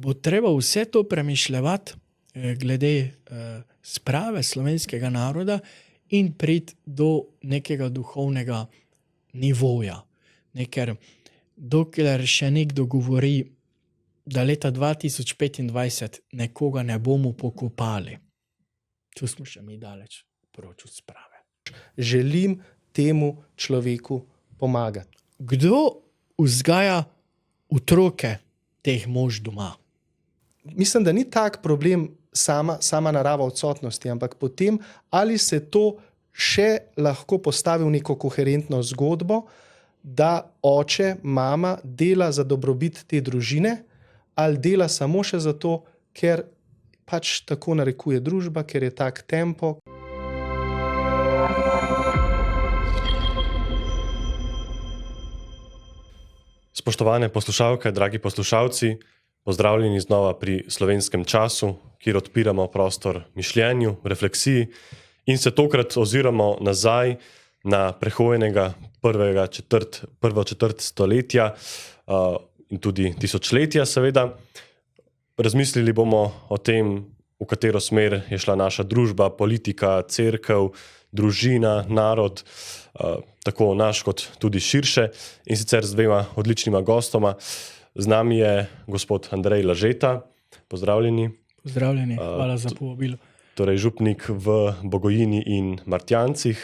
bo treba vse to premišljati glede sprave slovenskega naroda in priti do nekega duhovnega nivoja. Ker dokler še nekdo govori, da leta 2025 nekoga ne bomo pokopali, tu smo še mi daleč proč od sprave. Želim temu človeku pomagati. Kdo vzgaja otroke teh mož doma? Mislim, da ni tak problem sama narava odsotnosti, ampak potem, ali se to še lahko postavi v neko koherentno zgodbo, da oče, mama dela za dobrobit te družine, ali dela samo še zato, ker pač tako narekuje družba, ker je tak tempo. Spoštovane poslušalke, dragi poslušalci, pozdravljeni znova pri Slovenskem času, kjer odpiramo prostor mišljenju, refleksiji in se tokrat oziramo nazaj na prehojenega prvo četrt stoletja in tudi tisočletja seveda. Razmislili bomo o tem, v katero smer je šla naša družba, politika, cerkev, družina, narod, tako naš kot tudi širše, in sicer z dvema odličnima gostoma. Z nami je gospod Andrej Lažeta. Pozdravljeni. Pozdravljeni, hvala za povabilo. Torej župnik v Bogojini in Martjancih,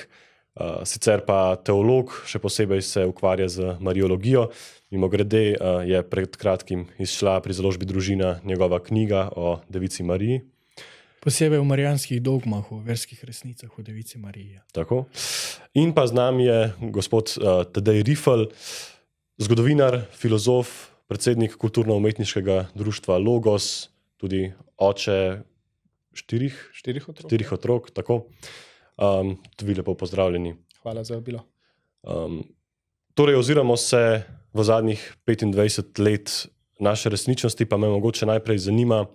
sicer pa teolog, še posebej se ukvarja z mariologijo. Mimogrede je pred kratkim izšla pri založbi Družina njegova knjiga o Devici Mariji. Posebej v marijanskih dogmah, v verskih resnicah o Devici Mariji. Tako. In pa z nami je gospod Tadej Rifl, zgodovinar, filozof, predsednik kulturno-umetniškega društva Logos, tudi oče štirih otrok. Tako. Tudi lepo pozdravljeni. Hvala za vabilo. Torej oziramo se v zadnjih 25 let naše resničnosti, pa me mogoče najprej zanima,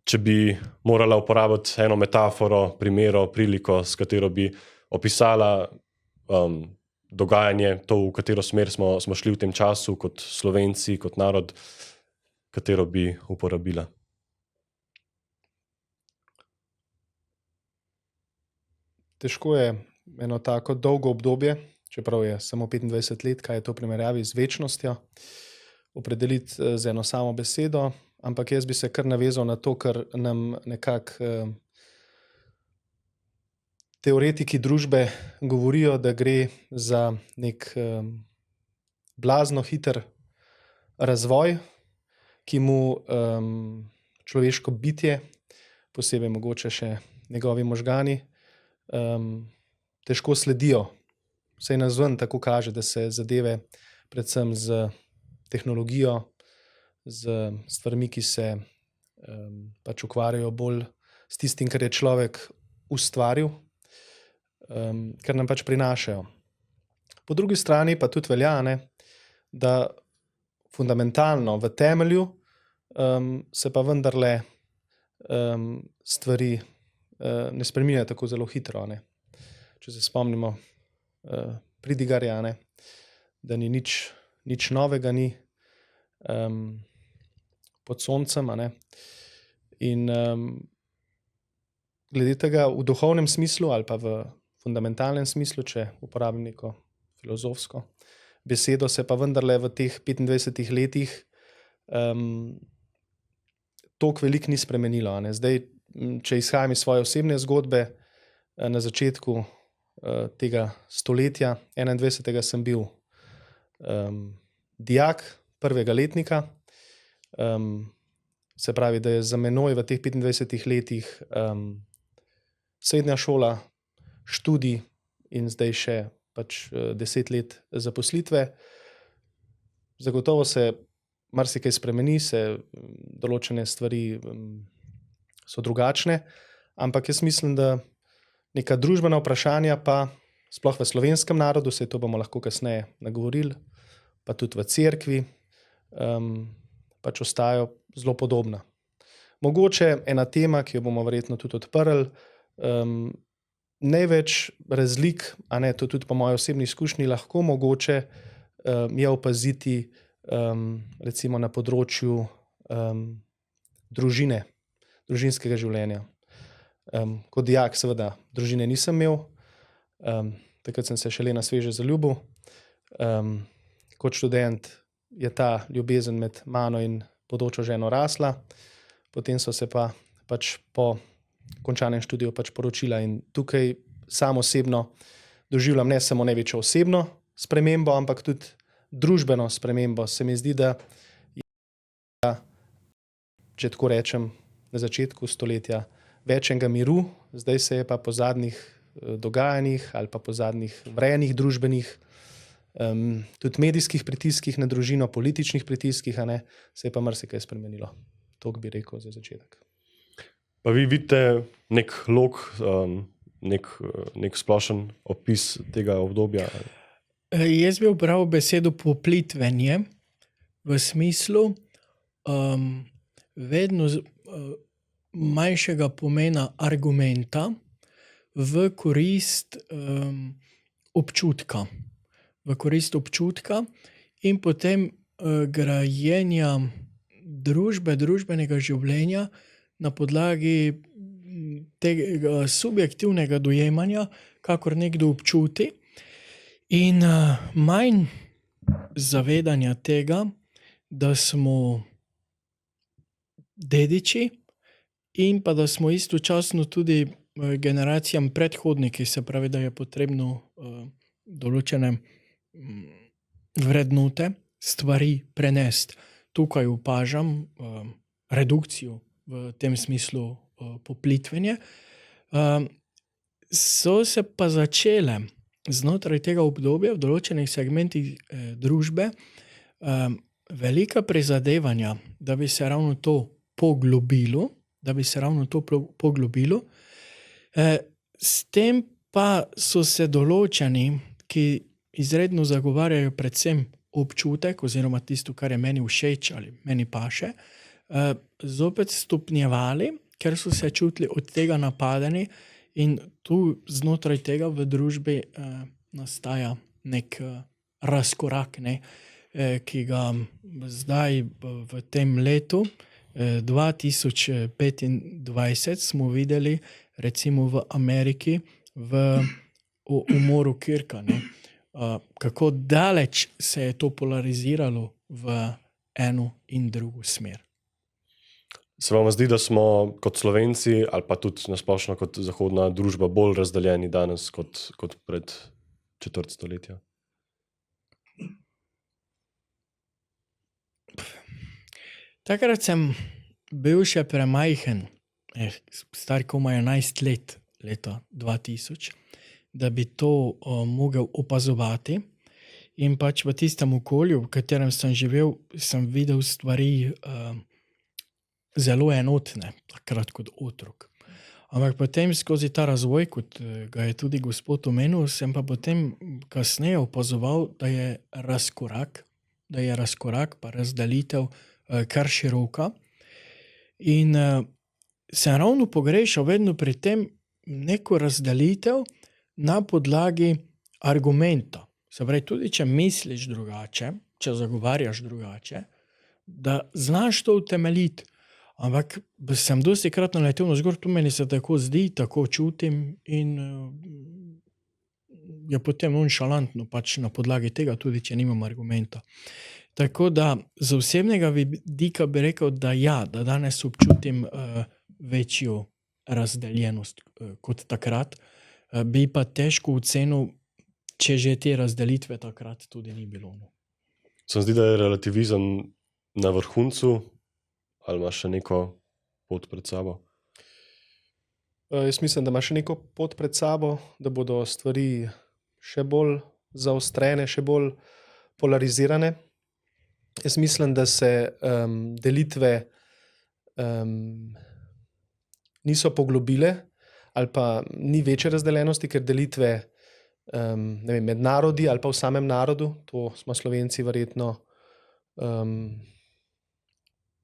če bi morala uporabiti eno metaforo, primero, priliko, s katero bi opisala dogajanje, to, v katero smer smo šli v tem času kot Slovenci, kot narod, katero bi uporabila. Težko je eno tako dolgo obdobje, čeprav je samo 25 let, kaj je to v primerjavi z večnostjo, opredeliti z eno samo besedo, ampak jaz bi se kar navezal na to, kar nam nekako teoretiki družbe govorijo, da gre za nek blazno hiter razvoj, ki mu človeško bitje, posebej mogoče še njegovi možgani, težko sledijo. Vsaj nazven tako kaže, da se zadeve predvsem z tehnologijo, z stvarmi, ki se pač ukvarjajo bolj s tistim, kar je človek ustvaril, kar nam pač prinašajo. Po drugi strani pa tudi velja, da fundamentalno v temelju se pa vendarle stvari ne spreminjajo tako zelo hitro. Če se spomnimo Pridigarja, da ni nič novega ni pod soncem. In glede tega v duhovnem smislu ali pa v fundamentalnem smislu, če uporabim neko filozofsko besedo, se pa vendarle v teh 25 letih toliko veliko ni spremenilo. Zdaj, če izhajam iz svoje osebne zgodbe, na začetku tega stoletja, 21. sem bil dijak prvega letnika, se pravi, da je za menoj v teh 25 letih srednja šola, študij in zdaj še pač 10 let zaposlitve. Zagotovo se marsikaj spremeni, se določene stvari so drugačne, ampak jaz mislim, da neka družbena vprašanja pa sploh v slovenskem narodu, se to bomo lahko kasneje nagovorili, pa tudi v cerkvi, pač ostajajo zelo podobna. Mogoče ena tema, ki jo bomo verjetno tudi odprli, največ razlik, to tudi po moji osebni izkušnji lahko mogoče je opaziti recimo na področju družine, družinskega življenja. Kot dijak, seveda, družine nisem imel, takrat sem se šele na sveže zaljubil. Kot študent je ta ljubezen med mano in bodočo ženo rasla, potem so se pa pač po končanem študiju pač poročila in tukaj sam osebno doživljam ne samo največjo osebno spremembo, ampak tudi družbeno spremembo. Se mi zdi, da je, če tako rečem, na začetku stoletja večjega miru, zdaj se je pa po zadnjih dogajanjih ali pa po zadnjih vrejenih družbenih, tudi medijskih pritiskih na družino, političnih pritiskih, se je pa marsikaj spremenilo. To bi rekel za začetek. Pa vi vidite nek lok, nek splošen opis tega obdobja? Jaz bi ubral besedo poplitvenje v smislu vedno manjšega pomena argumenta v korist občutka. V korist občutka in potem grajenja družbenega življenja na podlagi tega subjektivnega dojemanja, kakor nekdo občuti, in manj zavedanja tega, da smo dediči in pa da smo istočasno tudi generacijam predhodniki, se pravi, da je potrebno določene vrednote, stvari prenesti. Tukaj opažam redukcijo v tem smislu poplitvenje. So se pa začele znotraj tega obdobja v določenih segmentih družbe velika prizadevanja, da bi se ravno to poglobilo, s tem pa so se določeni, ki izredno zagovarjajo predvsem občutek oziroma tisto, kar je meni všeč ali meni paše, zopet stopnjevali, ker so se čutili od tega napadeni in tu znotraj tega v družbi nastaja nek razkorak, ki ga zdaj v tem letu 2025 smo videli recimo v Ameriki v umoru Kirka. Kako daleč se je to polariziralo v eno in drugo smer. Se vam zdi, da smo kot Slovenci ali pa tudi nasplošno kot zahodna družba bolj razdeljeni danes kot pred četrt stoletja? Takrat sem bil še premajhen, star komaj 11 let, leta 2000, da bi to mogel opazovati. In pač v tistem okolju, v katerem sem živel, sem videl stvari zelo enotne, takrat kot otrok. Ampak potem skozi ta razvoj, kot ga je tudi gospod omenil, sem pa potem kasneje opazoval, da je razkorak pa razdelitev kar široka. In sem ravno pogrešal vedno pri tem neko razdelitev na podlagi argumenta. Se pravi, tudi če misliš drugače, če zagovarjaš drugače, da znaš to utemeljiti. Ampak sem dostikrat naletel na zgor, to meni se tako zdi, tako čutim in je potem nonšalantno pač na podlagi tega, tudi če nimam argumenta. Tako da z osebnega vidika bi rekel, da da danes občutim večjo razdeljenost kot takrat, bi pa težko ocenil, če že te razdelitve takrat tudi ni bilo. Se mi zdi, da je relativizem na vrhuncu, ali ima še neko pot pred sabo? Jaz mislim, da ima še neko pot pred sabo, da bodo stvari še bolj zaostrene, še bolj polarizirane. Jaz mislim, da se delitve niso poglobile ali pa ni večje razdeljenosti, ker delitve med narodi ali pa v samem narodu, to smo Slovenci verjetno,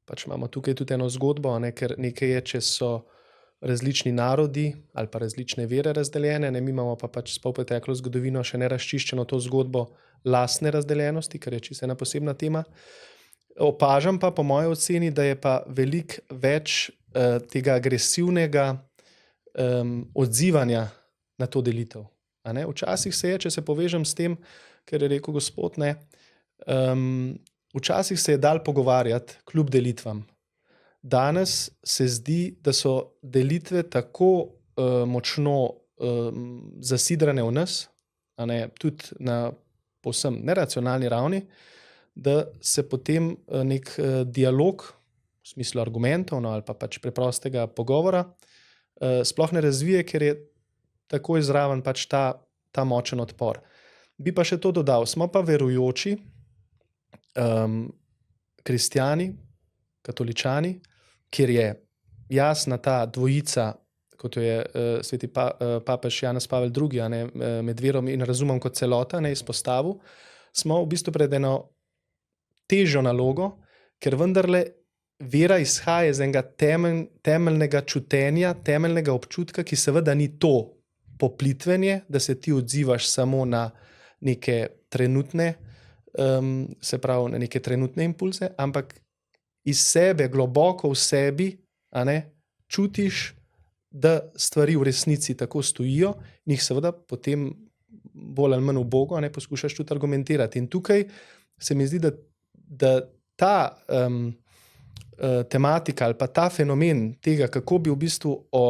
pač imamo tukaj tudi eno zgodbo, ker nekaj je, če so različni narodi ali pa različne vere razdeljene, mi imamo pa pač s polpreteklo zgodovino še ne razčiščeno to zgodbo lastne razdeljenosti, kar je čisto ena posebna tema. Opažam pa po moji oceni, da je pa veliko več tega agresivnega odzivanja na to delitev. A ne? Včasih se je, če se povežem s tem, kar je rekel gospod, ne, včasih se je dal pogovarjati kljub delitvam. Danes se zdi, da so delitve tako močno zasidrane v nas, a ne, tudi na povsem neracionalni ravni, da se potem nek dialog v smislu argumentov, no, ali pa pač preprostega pogovora sploh ne razvije, ker je tako izraven pač ta močen odpor. Bi pa še to dodal, smo pa verujoči kristjani, katoličani, kjer je jasna ta dvojica, kot jo je sveti papež Janez Pavel II, a ne, med verom in razumom kot celota, ne, izpostavil, smo v bistvu pred eno težjo nalogo, ker vendarle vera izhaja iz enega temeljnega čutenja, temeljnega občutka, ki seveda ni to poplitvenje, da se ti odzivaš samo na neke trenutne, se pravi na neke trenutne impulze, ampak iz sebe, globoko v sebi, a ne, čutiš, da stvari v resnici tako stojijo in jih seveda potem bolj ali manj ubogo, a ne, poskušaš tudi argumentirati. In tukaj se mi zdi, da ta tematika ali pa ta fenomen tega, kako bi v bistvu o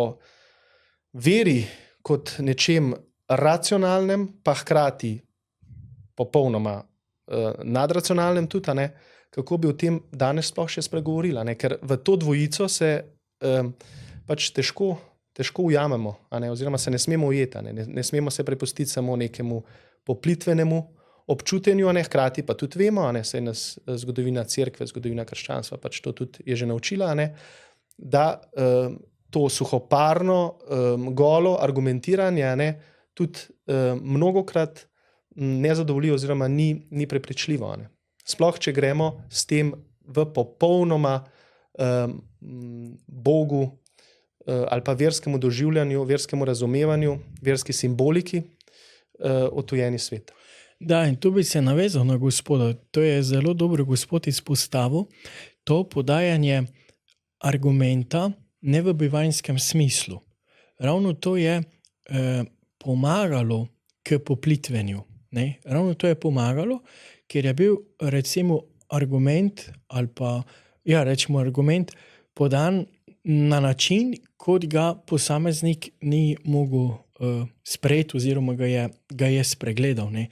veri kot nečem racionalnem, pa hkrati popolnoma nadracionalnem tudi, a ne, kako bi o tem danes sploh še spregovorila, ne, ker v to dvojico se pač težko ujamemo, a ne, oziroma se ne smemo ujeti, ne smemo se prepustiti samo nekemu poplitvenemu občutenju, a ne, hkrati pa tudi vemo, a ne, saj nas zgodovina cerkve, zgodovina krščanstva pač to tudi je že naučila, a ne, da to suhoparno, golo argumentiranje, a ne, tudi mnogokrat ne zadovolji oziroma ni prepričljivo, a ne. Sploh, če gremo s tem v popolnoma Bogu ali pa verskemu doživljanju, verskemu razumevanju, verski simboliki odtujeni svet. Da, in tu bi se navezal na gospoda. To je zelo dobro gospod izpostavil. To podajanje argumenta ne v bivanjskem smislu. Ravno to je pomagalo k poplitvenju. Ne? Ravno to je pomagalo, ker je bil recimo argument ali pa, ja, rečemo argument podan na način, kot ga posameznik ni mogel sprejeti oziroma ga je spregledal. Ne?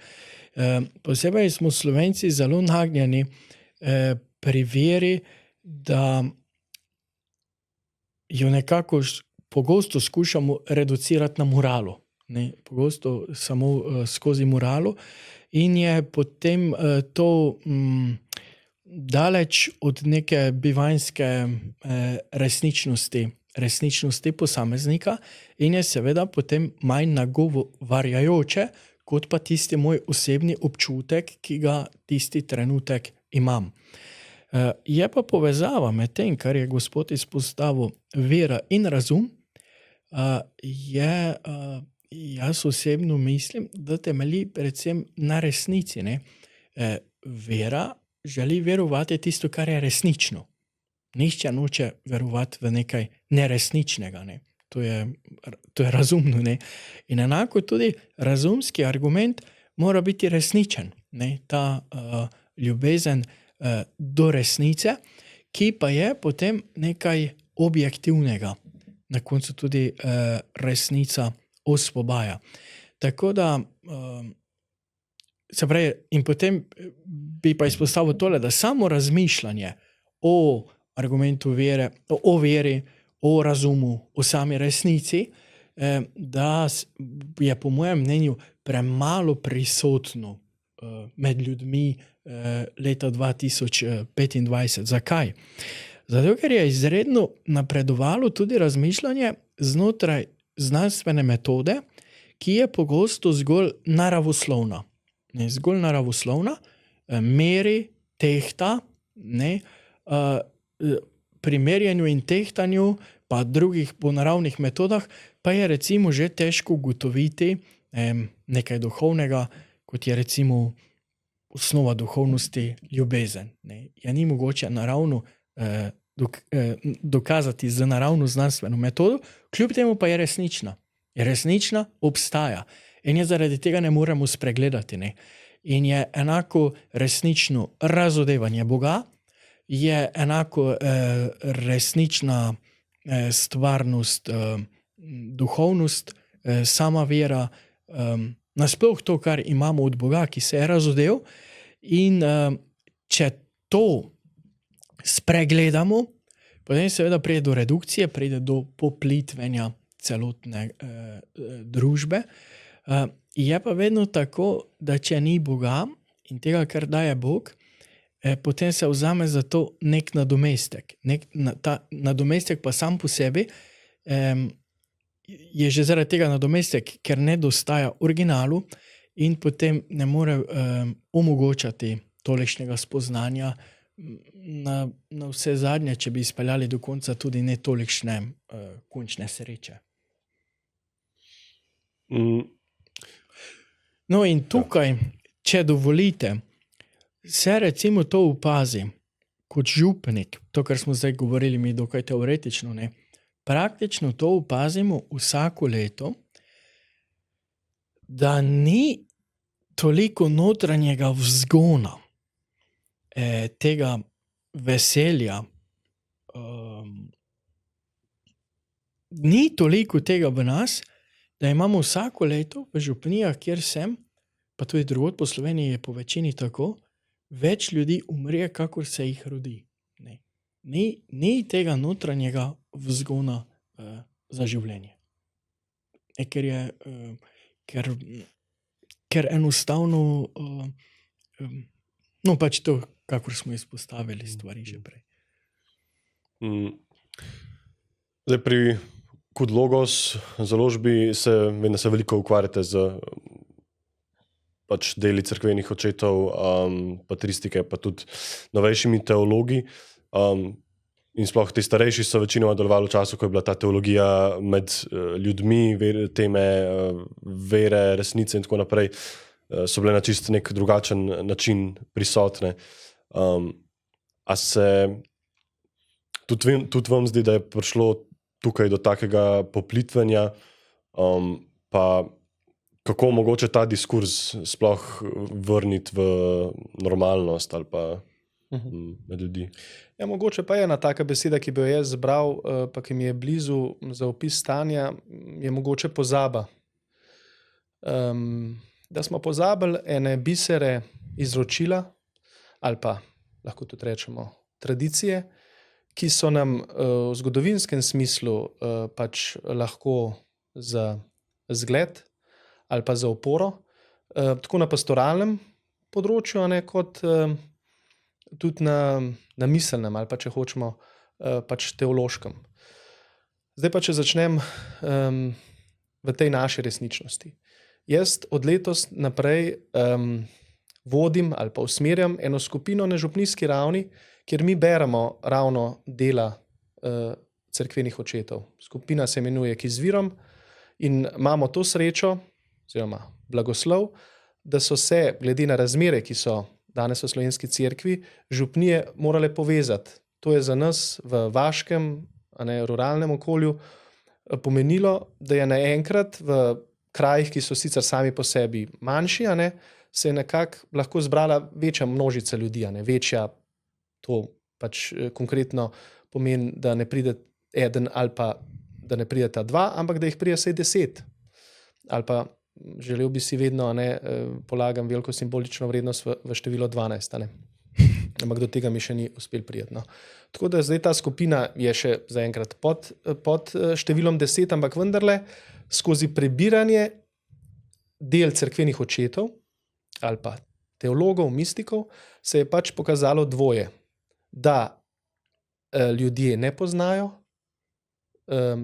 Posebej smo Slovenci zelo nagnjeni pri veri, da jo nekako pogosto skušamo reducirati na moralo. Ne? Pogosto samo skozi moralo in je potem to daleč od neke bivanjske resničnosti posameznika in je seveda potem manj nagovarjajoče, kot pa tisti moj osebni občutek, ki ga tisti trenutek imam. Je pa povezava med tem, kar je gospod izpostavil, vera in razum, jaz osebno mislim, da temelji predvsem na resnici. Ne? Vera želi verovati tisto, kar je resnično. Nihče noče verovati v nekaj neresničnega. Ne? To je razumno. Ne? In enako tudi razumski argument mora biti resničen. Ne? Ta ljubezen do resnice, ki pa je potem nekaj objektivnega. Na koncu tudi resnica osvobaja. Tako da, se pravi, in potem bi pa izpostavil tole, da samo razmišljanje o argumentu vere, o veri, o razumu, o sami resnici, da je po mojem mnenju premalo prisotno med ljudmi leta 2025. Zakaj? Zato, ker je izredno napredovalo tudi razmišljanje znotraj znanstvene metode, ki je pogosto zgolj naravoslovna. Ne, zgolj naravoslovna, meri, tehta, ne, pri merjenju in tehtanju, pa drugih po naravnih metodah, pa je recimo že težko ugotoviti nekaj duhovnega, kot je recimo osnova duhovnosti ljubezen. Ne. Ja ni mogoče naravno dokazati z naravno znanstveno metodo, kljub temu pa je resnična. Je resnična, obstaja. In je zaradi tega ne moremo spregledati. Ne. In je enako resnično razodevanje Boga, je enako resnična stvarnost, duhovnost, sama vera, nasploh to, kar imamo od Boga, ki se je razodev. In če to spregledamo, potem seveda pride do redukcije, pride do poplitvenja celotne družbe. Je pa vedno tako, da če ni Boga in tega, kar daje Bog, potem se vzame za to nek nadomestek. Ta nadomestek pa sam po sebi je že zaradi tega nadomestek, ker ne dostaja originalu in potem ne more omogočati tolikšnega spoznanja, na vse zadnje, če bi izpeljali do konca, tudi ne tolikšne končne sreče. No in tukaj, če dovolite, se recimo to opazi kot župnik, to, kar smo zdaj govorili mi dokaj teoretično, ne, praktično to opazimo vsako leto, da ni toliko notranjega vzgona, tega veselja, ni toliko tega v nas, da imamo vsako leto v župnijah, kjer sem, pa tudi drugod po Sloveniji je po večini tako, več ljudi umre, kakor se jih rodi. Ne. Ni tega notranjega vzgona za življenje. Ker enostavno pač to, kakor smo izpostavili stvari že prej. Zdaj pri Kud Logos založbi vem, da se veliko ukvarjate z pač deli cerkvenih očetov, patristike, pa tudi novejšimi teologi. In sploh ti starejši so večinoma delovali v času, ko je bila ta teologija med ljudmi, teme vere, resnice in tako naprej, so bile na čist nek drugačen način prisotne. A se tudi vam zdi, da je prišlo tukaj do takega poplitvenja, pa kako mogoče ta diskurs sploh vrniti v normalnost ali pa med ljudi? Ja, mogoče pa je ena taka beseda, ki bi jo jaz zbral, pa ki mi je blizu za opis stanja, je mogoče pozaba. Da smo pozabili ene bisere izročila, ali pa lahko tudi rečemo tradicije, ki so nam v zgodovinskem smislu pač lahko za zgled ali pa za oporo, tako na pastoralnem področju, kot tudi na miselnem ali pa, če hočemo, pač teološkem. Zdaj pa, če začnem v tej naši resničnosti. Jaz od letos naprej vodim ali pa usmerjam eno skupino na župnijski ravni, kjer mi beremo ravno dela cerkvenih očetov. Skupina se imenuje K izvirom in imamo to srečo, oziroma blagoslov, da so se, glede na razmere, ki so danes v slovenski cerkvi, župnije morale povezati. To je za nas v vaškem, ruralnem okolju pomenilo, da je naenkrat v krajih, ki so sicer sami po sebi manjši, se je nekako lahko zbrala večja množica ljudi, večja, to pač konkretno pomeni, da ne pride eden ali pa da ne prideta dva, ampak da jih pride vsaj 10. Ali pa želel bi si vedno, polagam veliko simbolično vrednost v število 12. Ampak do tega mi še ni uspel priti. Tako da zdaj ta skupina je še zaenkrat pod številom 10, ampak vendarle skozi prebiranje del cerkvenih očetov ali pa teologov, mistikov, se je pač pokazalo dvoje. Da ljudje ne poznajo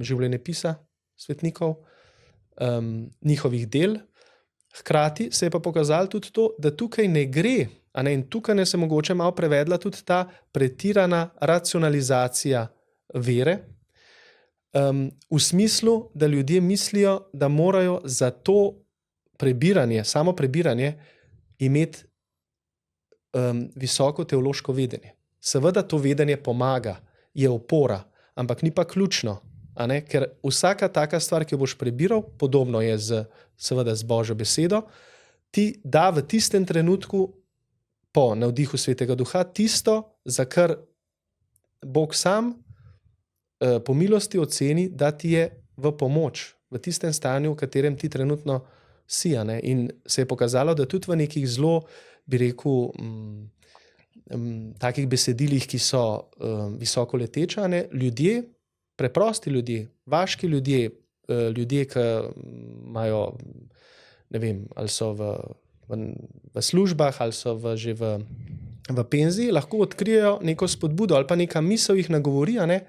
življenjepisa svetnikov, njihovih del, hkrati se je pa pokazalo tudi to, da tukaj ne gre, in tukaj ne se mogoče malo prevedla tudi ta pretirana racionalizacija vere, v smislu, da ljudje mislijo, da morajo za to prebiranje, samo prebiranje, imeti visoko teološko vedenje. Seveda to vedenje pomaga, je opora, ampak ni pa ključno, a ne? Ker vsaka taka stvar, ki jo boš prebiral, podobno je seveda z Božjo besedo, ti da v tistem trenutku po navdihu Svetega Duha tisto, za kar Bog sam po milosti oceni, da ti je v pomoč v tistem stanju, v katerem ti trenutno si. A ne? In se je pokazalo, da tudi v nekih zelo, bi rekel, takih besedilih, ki so visoko leteča, ne? Ljudje, preprosti ljudje, vaški ljudje, ljudje, ki imajo, ne vem, ali so v službah, ali so že v penziji, lahko odkrijejo neko spodbudo ali pa neka misel jih nagovori, a ne,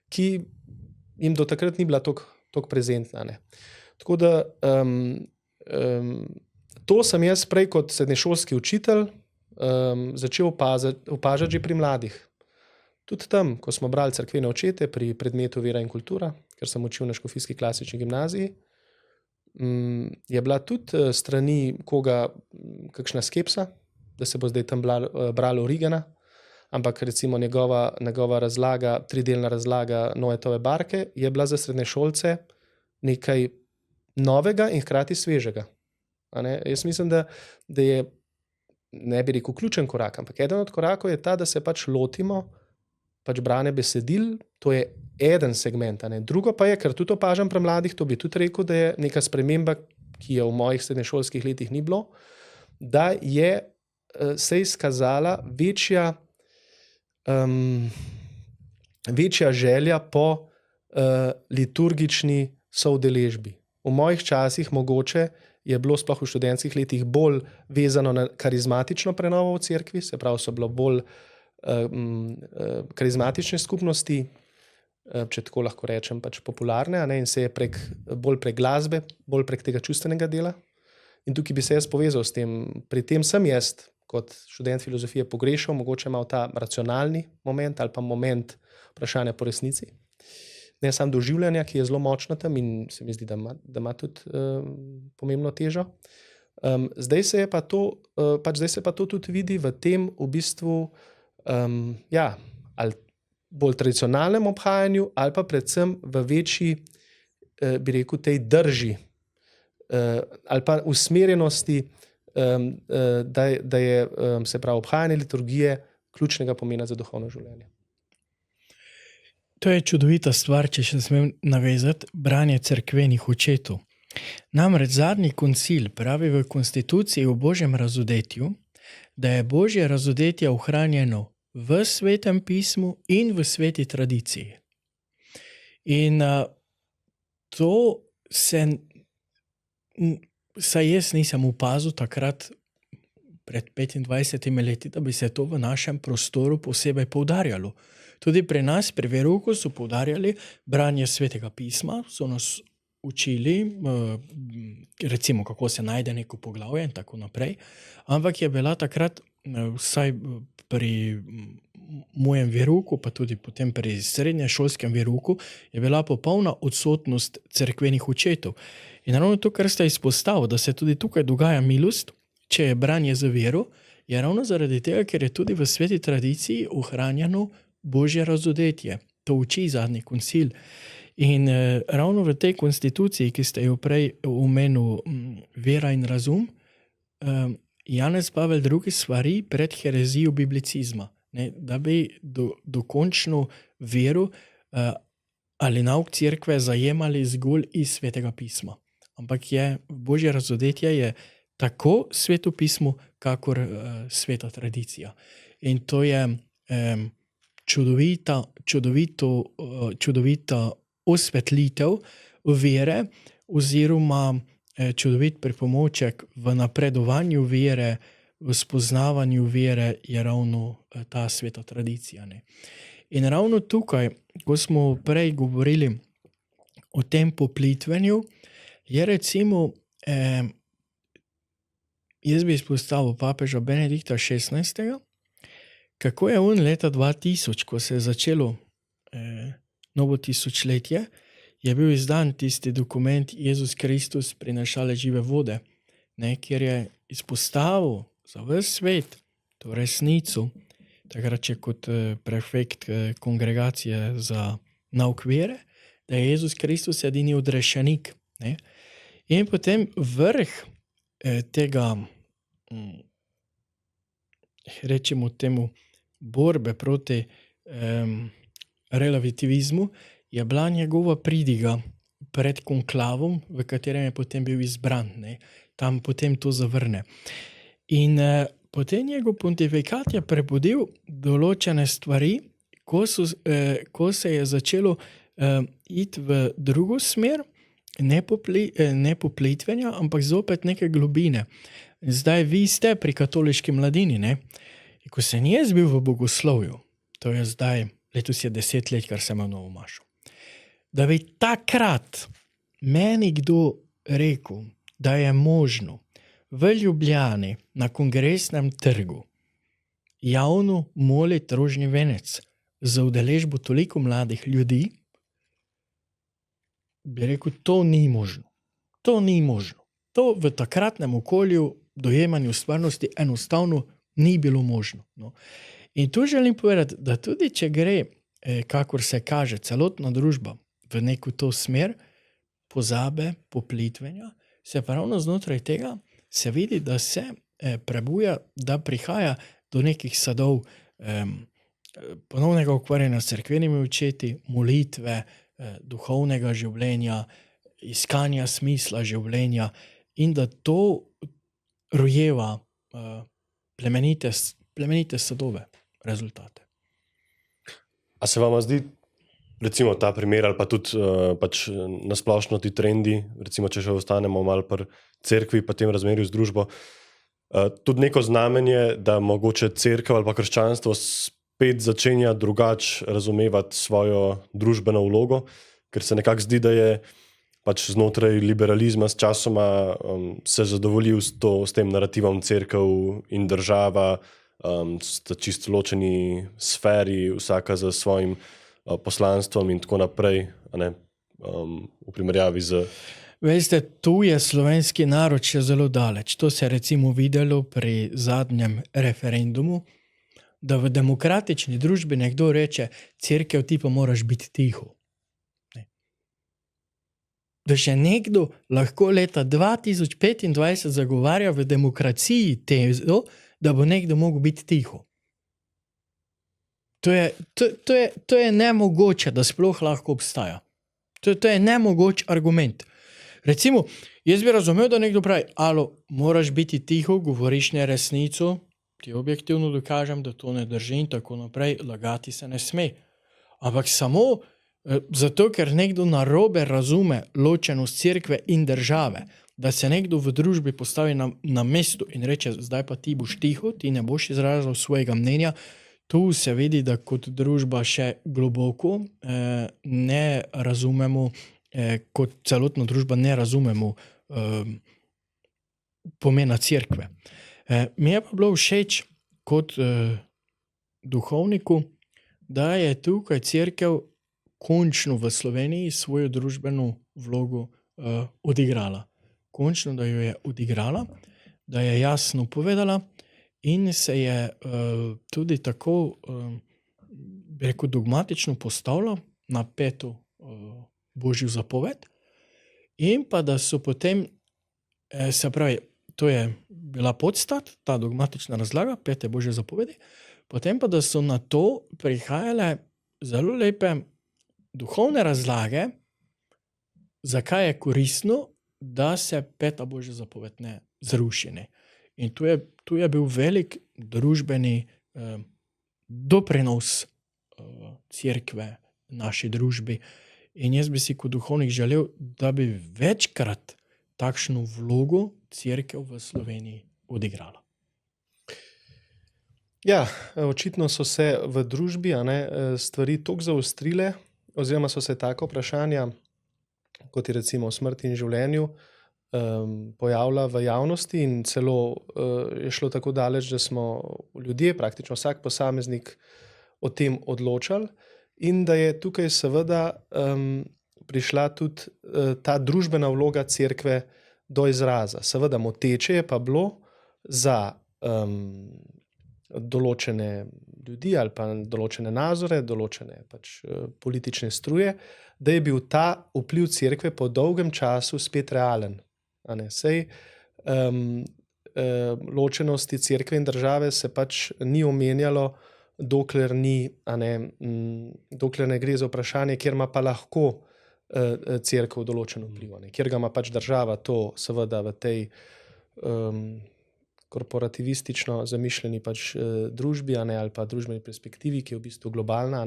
ki jim do takrat ni bila toliko prezentna. Ne. Tako da to sem jaz prej kot srednješolski učitelj začel opažati že pri mladih. Tudi tam, ko smo brali cerkvene očete pri predmetu Vera in kultura, ker sem učil na Škofijski klasični gimnaziji, je bila tudi strani koga kakšna skepsa, da se bo zdaj tam bralo Origena, ampak recimo njegova razlaga, tridelna razlaga Noetove barke je bila za srednješolce nekaj novega in hkrati svežega. A ne? Jaz mislim, da je, ne bi rekel ključen korak, ampak eden od korakov je ta, da se pač lotimo branje besedil, to je eden segment. A ne? Drugo pa je, ker tudi opažam pri mladih, to bi tudi rekel, da je neka sprememba, ki je v mojih srednješolskih letih ni bilo, da je se izkazala večja želja po liturgični soudeležbi. V mojih časih mogoče je bilo sploh v študentskih letih bolj vezano na karizmatično prenovo v cerkvi, se pravi, so bilo bolj karizmatične skupnosti, če tako lahko rečem, pač popularne, a ne, in se je bolj prek glasbe, bolj prek tega čustvenega dela. In tukaj bi se jaz povezal s tem. Pri tem sem jaz kot študent filozofije pogrešal, mogoče malo ta racionalni moment ali pa moment vprašanja po resnici. Ne samo doživljanja, ki je zelo močno tam in se mi zdi, da ima tudi pomembno težo. Zdaj se pa to tudi vidi v tem v bistvu ali bolj tradicionalnem obhajanju ali pa predvsem v večji, bi rekel, tej drži ali pa usmerjenosti, da je se pravi obhajanje liturgije ključnega pomena za duhovno življenje. To je čudovita stvar, če še smem navezati, branje cerkvenih očetov. Namreč zadnji koncil pravi v konstituciji o Božjem razodetju, da je Božje razodetje ohranjeno v Svetem pismu in v sveti tradiciji. In to saj jaz nisem opazil takrat pred 25 leti, da bi se to v našem prostoru posebej poudarjalo. Tudi pri nas, pri verouku, so poudarjali branje Svetega pisma, so nas učili, recimo, kako se najde neko poglavje in tako naprej, ampak je bila takrat, vsaj pri mojem verouku, pa tudi potem pri srednješolskem verouku, je bila popolna odsotnost cerkvenih očetov. In ravno to, kar ste izpostavili, da se tudi tukaj dogaja milost, če je branje za vero, je ravno zaradi tega, ker je tudi v sveti tradiciji ohranjeno Božje razodetje. To uči zadnji koncil. In ravno v tej konstituciji, ki ste jo prej omenil, vera in razum, Janez Pavel II svari pred herezijo biblicizma, ne, da bi dokončno vero ali nauk cerkve zajemali zgolj iz Svetega pisma. Ampak Božje razodetje je tako Sveto pismo, kakor sveta tradicija. In to je čudovita osvetlitev vere oziroma čudovit pripomoček v napredovanju vere, v spoznavanju vere je ravno ta sveta tradicija. Ne. In ravno tukaj, ko smo prej govorili o tem poplitvenju, je recimo, jaz bi izpostavil papeža Benedikta XVI, kako je on leta 2000, ko se je začelo novo tisočletje, je bil izdan tisti dokument Jezus Kristus prinašalec žive vode, ne, kjer je izpostavil za ves svet to resnico, takrat še kot prefekt kongregacije za nauk vere, da je Jezus Kristus edini odrešenik. Ne? In potem vrh tega, rečemo temu, borbe proti relativizmu, je bila njegova pridiga pred konklavom, v katerem je potem bil izbran. Ne? Tam potem to zavrne. In potem njegov pontifikat je prebudil določene stvari, ko se je začelo iti v drugo smer, ne poplitvenja, ampak zopet neke globine. Zdaj vi ste pri katoliški mladini, ne? In ko sem jaz bil v bogoslovju, to je zdaj, letos je 10 let, kar sem imel novo mašo, da bi takrat meni kdo rekel, da je možno v Ljubljani na Kongresnem trgu javno moliti rožni venec za udeležbo toliko mladih ljudi, bi rekel, to ni možno. To ni možno. To v takratnem okolju dojemanju stvarnosti enostavno ni bilo možno. No. In tu želim povedati, da tudi če gre, kakor se kaže, celotna družba v neko to smer, pozabe, poplitvenja, se pravno znotraj tega se vidi, da se prebuja, da prihaja do nekih sadov ponovnega ukvarjanja s cerkvenimi očeti, molitve, duhovnega življenja, iskanja smisla življenja in da to rojeva plemenite sadove, rezultate. A se vam zdi, recimo ta primer ali pa tudi pač nasplošno ti trendi, recimo če še ostanemo malo pri cerkvi pa tem razmerju z družbo, tudi neko znamenje, da mogoče cerkev ali pa krščanstvo spet začenja drugače razumevati svojo družbeno vlogo, ker se nekako zdi, da je pač znotraj liberalizma s časoma se zadovoljil s tem narativom cerkev in država, sta čisto ločeni sferi, vsaka za svojim poslanstvom in tako naprej, ne, v primerjavi z... Veste, tu je slovenski narod še zelo daleč. To se je recimo videlo pri zadnjem referendumu, da v demokratični družbi nekdo reče, cerkev, ti pa moraš biti tiho. Ne. Da še nekdo lahko leta 2025 zagovarja v demokraciji tezo, da bo nekdo mogel biti tiho. To je nemogoče, da sploh lahko obstaja. To je nemogoč argument. Recimo, jaz bi razumel, da nekdo pravi, alo, moraš biti tiho, govoriš neresnico, ti objektivno dokažem, da to ne drži in tako naprej, lagati se ne sme. Ampak samo zato, ker nekdo narobe razume ločenost cerkve in države, da se nekdo v družbi postavi na mesto in reče, zdaj pa ti boš tiho, ti ne boš izrazil svojega mnenja, tu se vidi, da kot družba še globoko ne razumemo, kot celotna družba ne razumemo pomena cerkve. Mi je pa bilo všeč kot duhovniku, da je tukaj cerkev končno v Sloveniji svojo družbeno vlogo odigrala. Končno, da jo je odigrala, da je jasno povedala in se je tudi tako, bi rekel, dogmatično postavila na 5. Božjo zapoved in pa da so potem, se pravi, to je bila podstat, ta dogmatična razlaga 5. Božje zapovedi, potem pa da so na to prihajale zelo lepe duhovne razlage, zakaj je koristno, da se 5. Božja zapoved ne zruši. Ne. In tu je bil velik družbeni doprinos cerkve naši družbi. In jaz bi si kot duhovnik želel, da bi večkrat takšno vlogo cerkev v Sloveniji odigrala. Ja, očitno so se v družbi stvari toliko zaostrile, oziroma so se taka vprašanja, kot je recimo smrt in življenju, pojavila v javnosti in celo je šlo tako daleč, da smo ljudje, praktično vsak posameznik, o tem odločali. In da je tukaj seveda prišla tudi ta družbena vloga cerkve do izraza. Seveda moteče je pa bilo za določene ljudi ali pa določene nazore, določene pač politične struje, da je bil ta vpliv cerkve po dolgem času spet realen. Sej ločenosti cerkve in države se pač ni omenjalo, dokler ne gre za vprašanje, kjer ima pa lahko cerkev določen vpliv, kjer ga ima pač država, to seveda v tej korporativistično zamišljeni pač družbi ali pa družbeni perspektivi, ki je v bistvu globalna,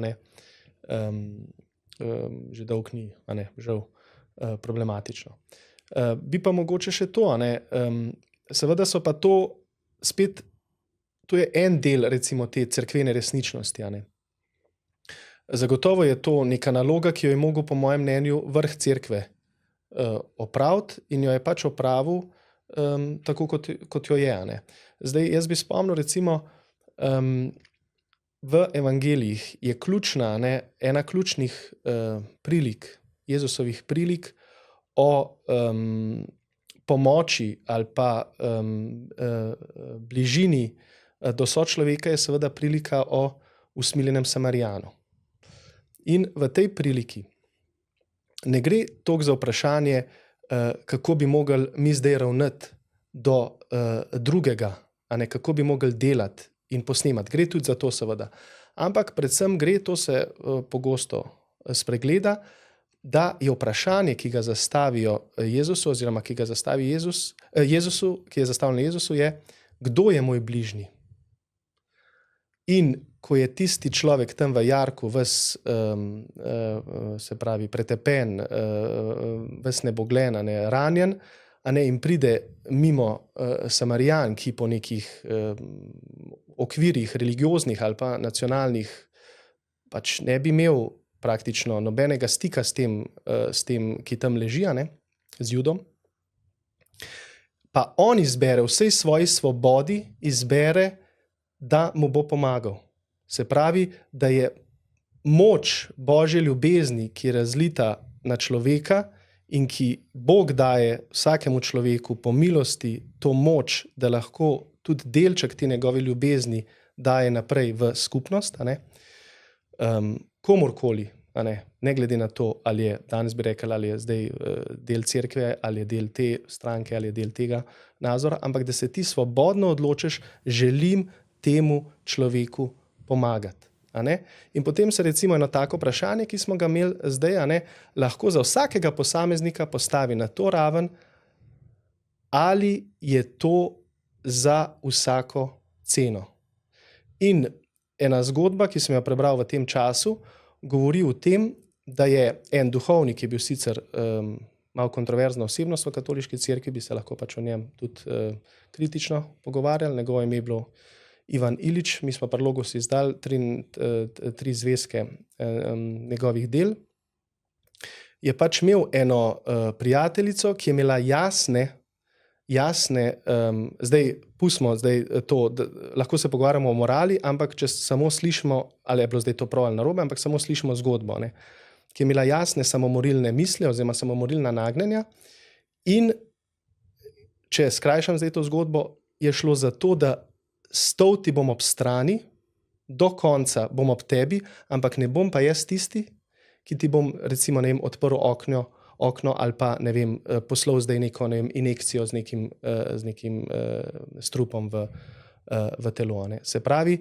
že dolgo ni, žal, problematično. Bi pa mogoče še to, seveda so pa to spet, to je en del recimo te cerkvene resničnosti. Zagotovo je to neka naloga, ki jo je mogel po mojem mnenju vrh cerkve opraviti in jo je pač opravil tako, kot jo je. Zdaj, jaz bi spomnil recimo v evangelijih je ključna, ena ključnih prilik, Jezusovih prilik o pomoči ali pa bližini do sočloveka je seveda prilika o usmiljenem Samarijanu. In v tej priliki ne gre toliko za vprašanje, kako bi mogli mi zdaj ravnati do drugega, kako bi mogli delati in posnemati. Gre tudi za to seveda. Ampak predvsem gre, to se pogosto spregleda, da je vprašanje, ki ga zastavijo Jezusu oziroma ki ga zastavi Jezusu, ki je zastavljeno Jezusu, je, kdo je moj bližnji? In ko je tisti človek tam v jarku se pravi pretepen, ves nebogljen, ranjen, in pride mimo Samarijan, ki po nekih okvirih religioznih ali pa nacionalnih pač ne bi imel praktično nobenega stika s tem, ki tam leži, z Judom, pa on izbere, vsej svoji svobodi izbere, da mu bo pomagal. Se pravi, da je moč Božje ljubezni, ki je razlita na človeka in ki Bog daje vsakemu človeku po milosti to moč, da lahko tudi delček te njegove ljubezni daje naprej v skupnost, komorkoli, ne glede na to, ali je, danes bi rekel, ali je zdaj del cerkve, ali je del te stranke, ali je del tega nazora, ampak da se ti svobodno odločiš, želim temu človeku pomagati. In potem se recimo eno tako vprašanje, ki smo ga imeli zdaj, lahko za vsakega posameznika postavi na to raven, ali je to za vsako ceno. In ena zgodba, ki sem jo prebral v tem času, govori o tem, da je en duhovnik, ki je bil sicer malo kontroverzna osebnost v katoliški cerkvi, bi se lahko pač o njem tudi kritično pogovarjali, njegovo ime je bilo Ivan Ilič, mi smo pri Logosu izdali 3 zvezke njegovih del, je pač imel eno prijateljico, ki je imela jasne, zdaj pustimo to, lahko se pogovarjamo o morali, ampak če samo slišimo, ali je bilo zdaj to prav ali narobe, ampak samo slišimo zgodbo, ki je imela jasne samomorilne misli oziroma samomorilna nagnjenja in če skrajšam zdaj to zgodbo, je šlo za to, da stol ti bom ob strani, do konca bom ob tebi, ampak ne bom pa jaz tisti, ki ti bom recimo odprl okno ali pa poslal zdaj neko injekcijo z nekim strupom v telo. Se pravi,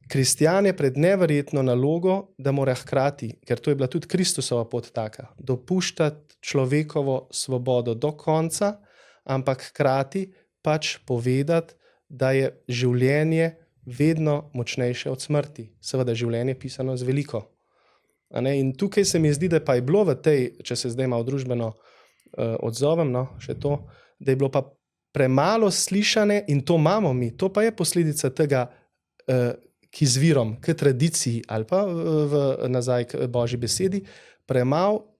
kristjan je pred neverjetno nalogo, da mora hkrati, ker to je bila tudi Kristusova pot taka, dopuščati človekovo svobodo do konca, ampak hkrati pač povedati, da je življenje vedno močnejše od smrti. Seveda življenje je pisano z veliko. In tukaj se mi zdi, da pa je bilo v tej, če se zdaj malo družbeno odzovem, še to, da je bilo pa premalo slišane in to imamo mi, to pa je posledica tega, k izvirom, k tradiciji ali pa nazaj k Božji besedi, premalo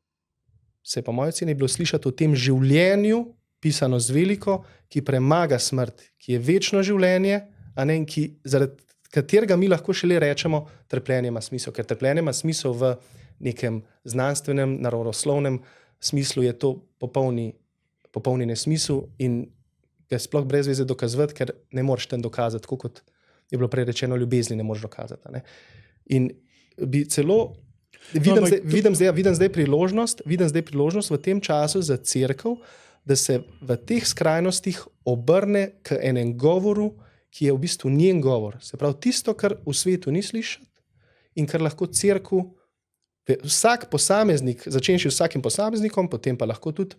se po moji oceni bilo slišati o tem življenju, pisano z veliko, ki premaga smrt, ki je večno življenje, in ki, zaradi katerega mi lahko šele rečemo, trpljenje ima smisel. Ker trpljenje ima smisel v nekem znanstvenem, naravoslovnem smislu, je to popolni nesmisel in ga sploh brez veze dokazovati, ker ne moreš tam dokazati, tako kot je bilo prej rečeno, ljubezni ne moreš dokazati. A ne. In bi celo vidim zdaj priložnost v tem času za cerkev, da se v teh skrajnostih obrne k enem govoru, ki je v bistvu njen govor. Se pravi, tisto, kar v svetu ni slišati in kar lahko cerkev, vsak posameznik, začenši z vsakim posameznikom, potem pa lahko tudi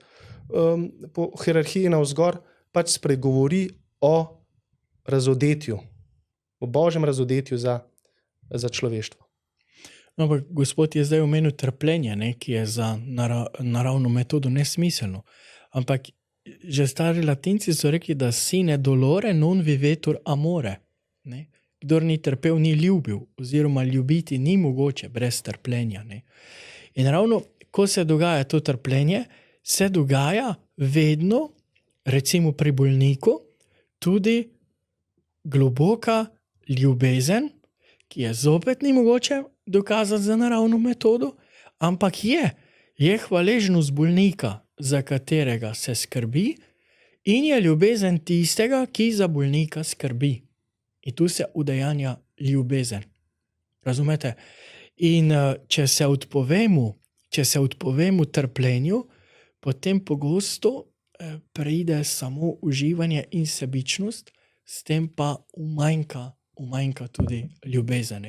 po hierarhiji navzgor, pač spregovori o razodetju, o božjem razodetju za človeštvo. No, ampak Gospod je zdaj omenil trpljenje, ne, ki je za naravno metodo nesmiselno. Ampak že stari Latinci so rekli, da sine dolore non vivetur amore. Ne. Kdor ni trpel, ni ljubil, oziroma ljubiti ni mogoče brez trpljenja. Ne. In ravno, ko se dogaja to trpljenje, se dogaja vedno, recimo pri bolniku, tudi globoka ljubezen, ki je zopet ni mogoče dokazati za naravno metodo, ampak je hvaležnost bolnika, za katerega se skrbi, in je ljubezen tistega, ki za bolnika skrbi. In tu se udejanja ljubezen. Razumete? In če se odpovemo trpljenju, potem pogosto pride samo uživanje in sebičnost, s tem pa umanjka tudi ljubezen.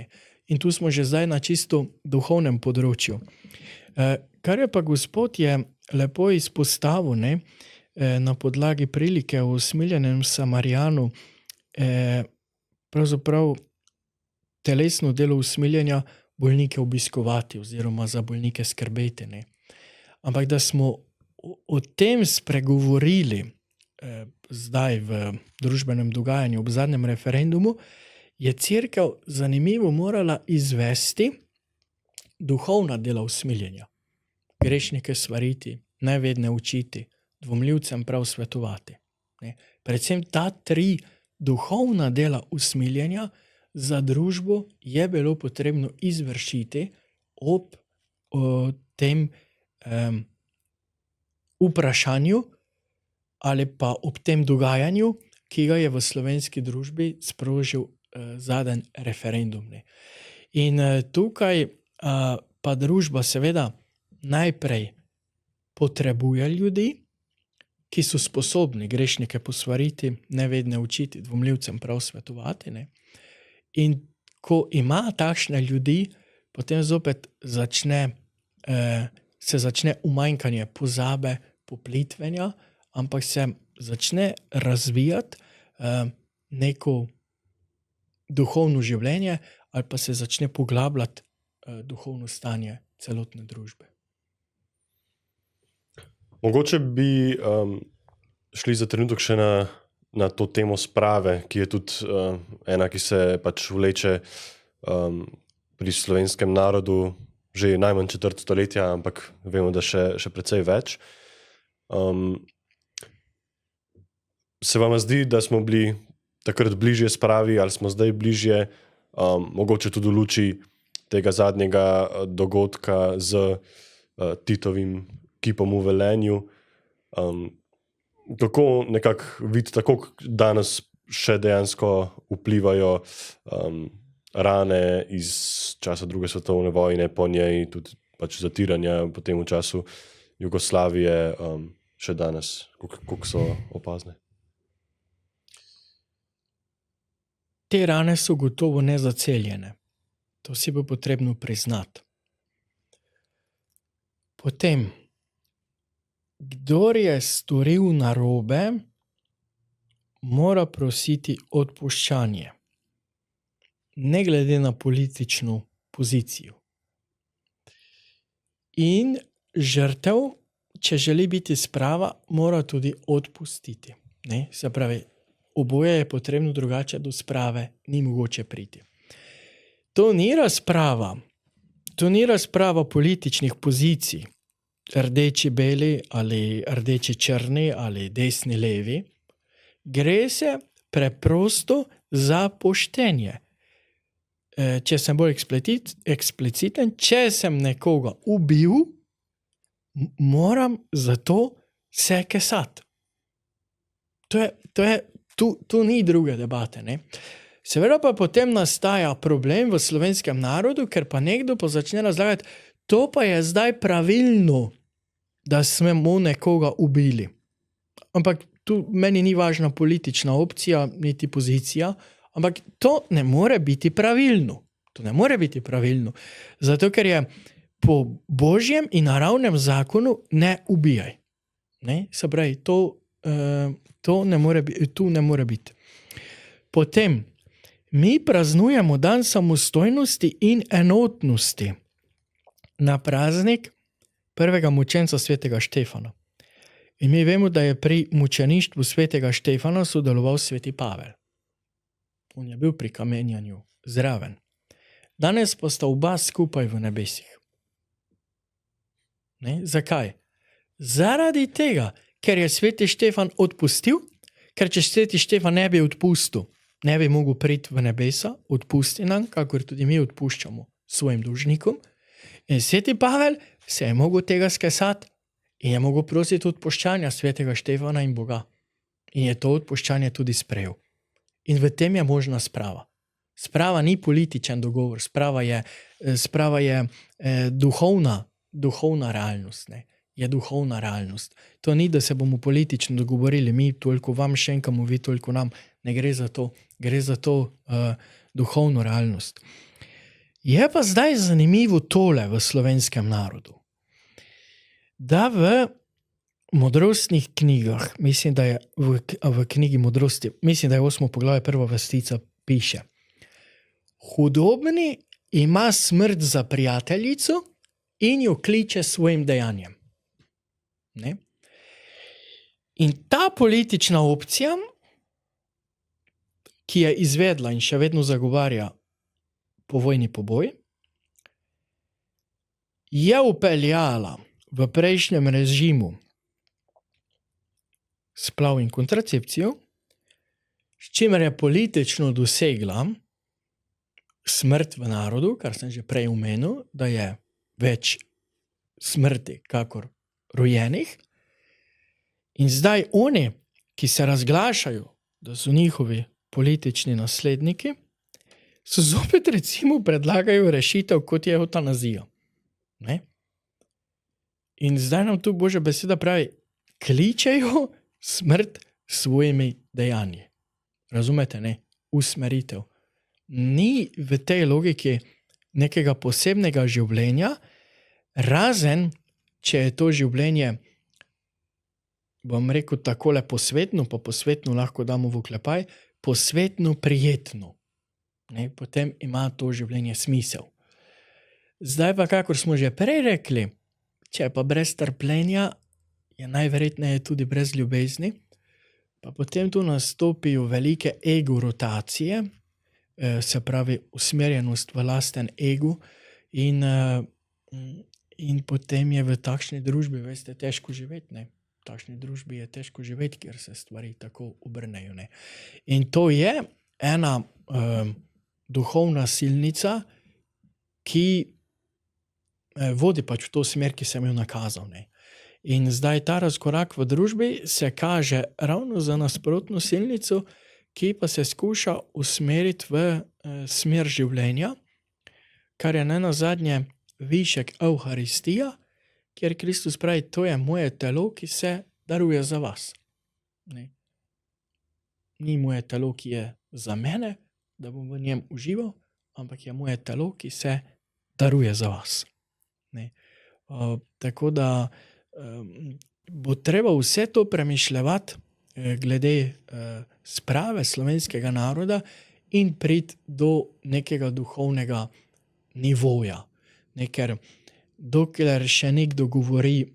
In tu smo že zdaj na čisto duhovnem področju. Kar je pa Gospod je lepo izpostavil, ne, na podlagi prilike o usmiljenem Samarijanu, pravzaprav telesno delo usmiljenja bolnike obiskovati oziroma za bolnike skrbeti. Ne. Ampak da smo o tem spregovorili zdaj v družbenem dogajanju ob zadnjem referendumu, je cerkev zanimivo morala izvesti duhovna dela usmiljenja. Grešnike svariti, nevedne učiti, dvomljivcem prav svetovati. Ne. Predvsem ta 3 duhovna dela usmiljenja za družbo je bilo potrebno izvršiti ob tem vprašanju ali pa ob tem dogajanju, ki ga je v slovenski družbi sprožil zadnji referendum. Ne. In tukaj pa družba seveda najprej potrebuje ljudi, ki so sposobni grešnike posvariti, nevedne učiti, dvomljivcem prav svetovati. Ne. In ko ima takšne ljudi, potem zopet se začne umanjkanje pozabe, poplitvenja, ampak se začne razvijati neko duhovno življenje ali pa se začne poglabljati duhovno stanje celotne družbe. Mogoče bi šli za trenutek še na to temo sprave, ki je tudi ena, ki se pač vleče pri slovenskem narodu že najmanj 4 stoletja, ampak vemo, da še precej več. Se vam zdi, da smo bili takrat bližje spravi ali smo zdaj bližje, mogoče tudi v luči tega zadnjega dogodka z Titovim kipom v Velenju. Kako nekako vidite, tako danes še dejansko vplivajo rane iz časa druge svetovne vojne, po njej tudi pač zatiranja potem v času Jugoslavije, še danes, koliko so opazne? Te rane so gotovo nezaceljene. To si bo potrebno priznati. Potem, kdor je storil narobe, mora prositi odpuščanje, ne glede na politično pozicijo. In žrtev, če želi biti sprava, mora tudi odpustiti. Ne? Se pravi, oboje je potrebno, drugače do sprave ni mogoče priti. To ni razprava političnih pozicij, rdeči beli ali rdeči črni ali desni levi. Gre se preprosto za poštenje. Če sem bolj ekspliciten, če sem nekoga ubil, moram zato se kesati. Tu ni druge debate. Ne? Seveda pa potem nastaja problem v slovenskem narodu, ker pa nekdo pa začne razlagati, to pa je zdaj pravilno, da smo nekoga ubili. Ampak tu meni ni važna politična opcija, niti pozicija, ampak to ne more biti pravilno. To ne more biti pravilno. Zato, ker je po božjem in naravnem zakonu ne ubijaj. Ne? Se pravi, to ne more tu ne more biti. Potem, mi praznujemo dan samostojnosti in enotnosti na praznik prvega mučenca svetega Štefana. In mi vemo, da je pri mučeništvu svetega Štefana sodeloval sveti Pavel. On je bil pri kamenjanju zraven. Danes pa sta oba skupaj v nebesih. Ne? Zakaj? Zaradi tega, ker je sveti Štefan odpustil, ker če sveti Štefan ne bi odpustil, ne bi mogel priti v nebesa, odpusti nam, kakor tudi mi odpuščamo svojim dolžnikom. In sveti Pavel se je mogel tega skesati in je mogel prositi odpuščanja svetega Štefana in Boga. In je to odpuščanje tudi sprejel. In v tem je možna sprava. Sprava ni političen dogovor, sprava je duhovna realnost. Ne? Je duhovna realnost. To ni, da se bomo politično dogovorili, mi toliko vam šenkamo, vi toliko nam. Ne gre za to. Gre za to duhovno realnost. Je pa zdaj zanimivo tole v slovenskem narodu. Da v modrostnih knjigah, mislim, da je v knjigi modrosti, mislim, da je 8. poglavje 1. vrstica piše: hudobni ima smrt za prijateljico in jo kliče svojim dejanjem. Ne? In ta politična opcija, ki je izvedla in še vedno zagovarja povojni poboj, je upeljala v prejšnjem režimu splav in kontracepcijo, s čimer je politično dosegla smrt v narodu, kar sem že prej omenil, da je več smrti kakor rojenih. In zdaj oni, ki se razglašajo, da so njihovi politični nasledniki, so zopet recimo predlagajo rešitev, kot je eutanazija. Ne? In zdaj nam tu Božja beseda pravi, kličejo smrt s svojimi dejanji. Razumete, ne? Usmeritev. Ni v tej logiki nekega posebnega življenja, razen, če je to življenje, bom rekel takole posvetno, pa posvetno lahko damo v oklepaj, posvetno prijetno. Ne? Potem ima to življenje smisel. Zdaj pa, kakor smo že prej rekli, če je pa brez trpljenja, je najverjetneje tudi brez ljubezni, pa potem tu nastopijo velike ego rotacije, se pravi usmerjenost v lasten ego in potem je v takšni družbi, veste, težko živeti, ne. V takšni družbi je težko živeti, ker se stvari tako obrnejo, ne. In to je ena duhovna silnica, ki vodi pač v to smer, ki sem jo nakazal, ne. In zdaj ta razkorak v družbi se kaže ravno za nasprotno silnico, ki pa se skuša usmeriti v smer življenja, kar je nenazadnje višek Evharistija, kjer Kristus pravi, to je moje telo, ki se daruje za vas. Ne? Ni moje telo, ki je za mene, da bom v njem užival, ampak je moje telo, ki se daruje za vas. Ne? Tako da bo treba vse to premišljevati glede sprave slovenskega naroda in priti do nekega duhovnega nivoja. Ker dokler še nekdo govori,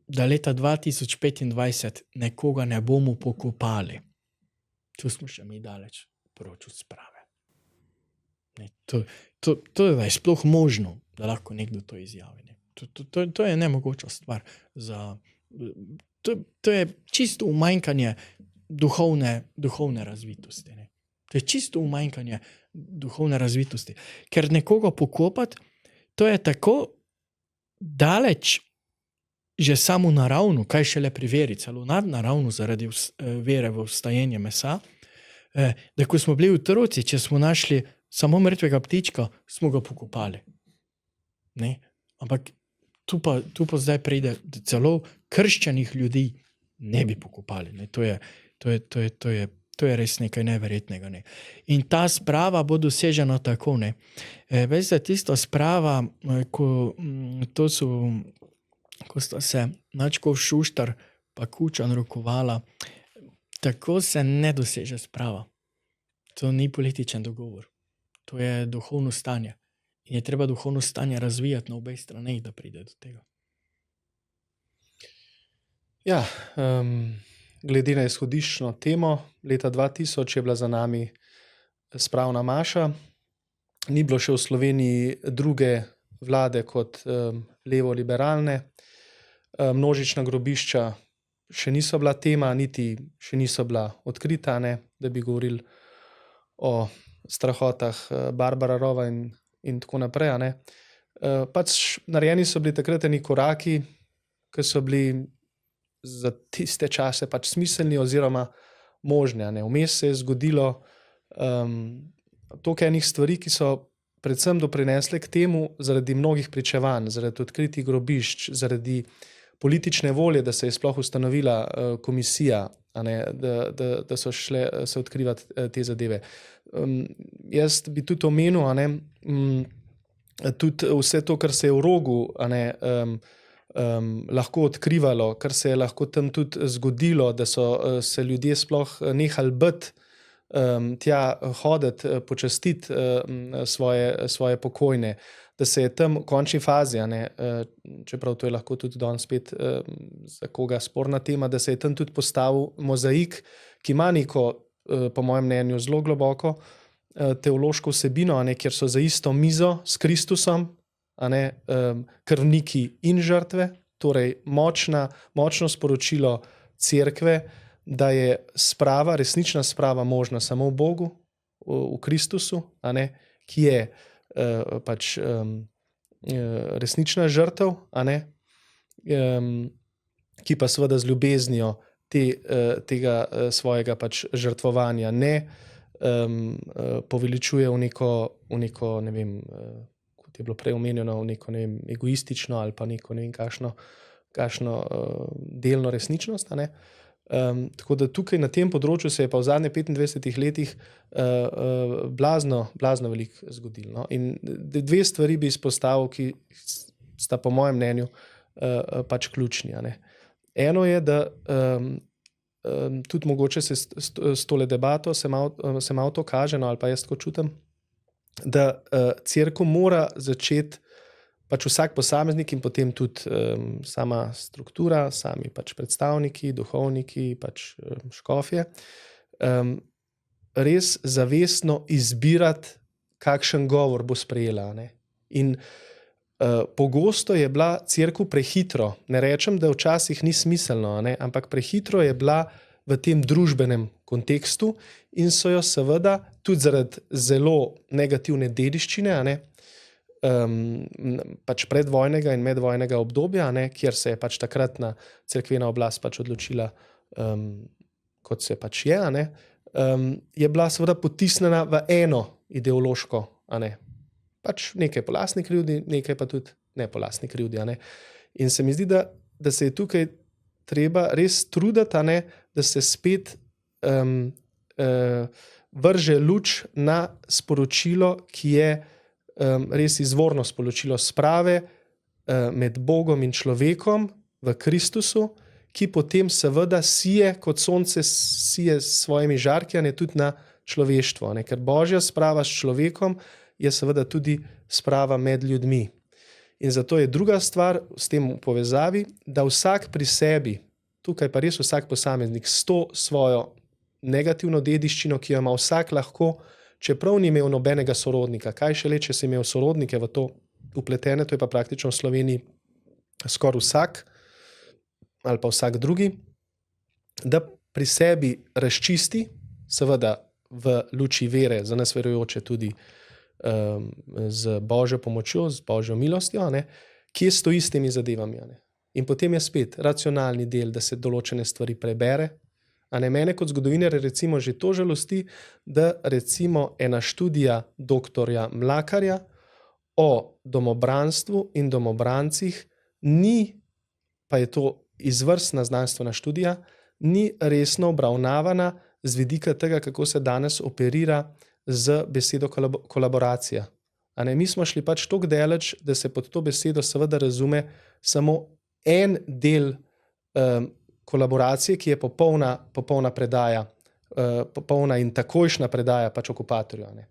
da leta 2025 nekoga ne bomo pokopali, tu smo še mi daleč proč od sprave. To je sploh možno, da lahko nekdo to izjavi. Ne. To je nemogoča stvar. To je čisto umanjkanje duhovne razvitosti. Ne. To je čisto umanjkanje duhovne razvitosti. Ker nekoga pokopati, to je tako daleč že samo naravno, kaj šele pri veri, celo nadnaravno zaradi vere v vstajenje mesa, Da ko smo bili otroci, če smo našli samo mrtvega ptička, smo ga pokopali. Ne? Ampak tu pa zdaj pride, da celo krščanih ljudi ne bi pokopali. Ne? To je res nekaj neverjetnega. Ne? In ta sprava bo dosežena tako. Ne? Veš, da tista sprava, ko sta se Načkov Šuštar pa Kučan rokovala, tako se ne doseže sprava. To ni političen dogovor. To je duhovno stanje. In je treba duhovno stanje razvijati na obeh straneh, da pride do tega. Ja, glede na izhodiščno temo, leta 2000 je bila za nami spravna maša. Ni bilo še v Sloveniji druge vlade kot levo-liberalne. Množična grobišča še niso bila tema, niti še niso bila odkrita, ne, da bi govorili o strahotah Barbara Rova in tako naprej. Ne. Pač narejeni so bili takrat eni koraki, ki so bili za tiste čase pač smiselni oziroma možni. Ne. Vmes se je zgodilo toliko enih stvari, ki so predvsem doprinesle k temu zaradi mnogih pričevanj, zaradi odkritih grobišč, zaradi politične volje, da se je sploh ustanovila komisija, ne, da so šle se odkrivati te zadeve. Jaz bi tudi omenil, tudi vse to, kar se je v Rogu lahko odkrivalo, kar se je lahko tam tudi zgodilo, da so se ljudje sploh nehali biti tja hoditi, počastiti svoje pokojne, da se je tam v končni fazi, čeprav to je lahko tudi danes spet za koga sporna tema, da se je tam tudi postavil mozaik, ki ima neko, po mojem mnenju, zelo globoko teološko vsebino, kjer so za isto mizo s Kristusom krvniki in žrtve, torej močno sporočilo cerkve, da je sprava, resnična sprava možna samo v Bogu, v Kristusu, ki je pač resnična žrtev, ki pa seveda z ljubeznijo tega svojega pač žrtvovanja ne poveličuje v neko ne vem, kot je bilo prej omenjeno, v neko ne vem, egoistično ali pa neko ne vem kakšno delno resničnost. Tako da tukaj na tem področju se je pa v zadnjih 25 letih blazno veliko zgodilo. No? In dve stvari bi izpostavil, ki sta po mojem mnenju pač ključni. Eno je, da tudi mogoče se s tole debato se malo to kaže, no, ali pa jaz tako čutim, da cerkev mora začeti pač vsak posameznik in potem tudi sama struktura, sami pač predstavniki, duhovniki, pač škofje, res zavestno izbirati, kakšen govor bo sprejela. In pogosto je bila cerkev prehitro, ne rečem, da včasih ni smiselno, ampak prehitro je bila v tem družbenem kontekstu in so jo seveda tudi zaradi zelo negativne dediščine, pač predvojnega in medvojnega obdobja, kjer se je pač takratna cerkvena oblast pač odločila, kot se pač je, je bila seveda potisnjena v eno ideološko, pač nekaj po lastni krivdi, nekaj pa tudi ne po lastni krivdi. In se mi zdi, da se je tukaj treba res truditi, da se spet vrže luč na sporočilo, ki je res izvorno sporočilo sprave med Bogom in človekom v Kristusu, ki potem seveda sije, kot sonce sije s svojimi žarki, tudi na človeštvo. Ker Božja sprava s človekom je seveda tudi sprava med ljudmi. In zato je druga stvar s tem v povezavi, da vsak pri sebi, tukaj pa res vsak posameznik, s to svojo negativno dediščino, ki jo ima vsak lahko, čeprav ni imel nobenega sorodnika, kaj šele, če si imel sorodnike v to upletene, to je pa praktično v Sloveniji skoraj vsak ali pa vsak drugi, da pri sebi razčisti, seveda v luči vere, za nas verujoče tudi z Božjo pomočjo, z Božjo milostjo, kje stoji s temi zadevami. In potem je spet racionalni del, da se določene stvari prebere, A ne, mene kot zgodovinarja recimo že to žalosti, da recimo ena študija doktorja Mlakarja o domobranstvu in domobrancih ni, pa je to izvrstna znanstvena študija, ni resno obravnavana z vidika tega, kako se danes operira z besedo kolaboracija. A ne, mi smo šli pač toliko daleč, da se pod to besedo seveda razume samo en del kolaboracije, ki je popolna predaja, popolna in takojšnja predaja pač okupatorju. A ne.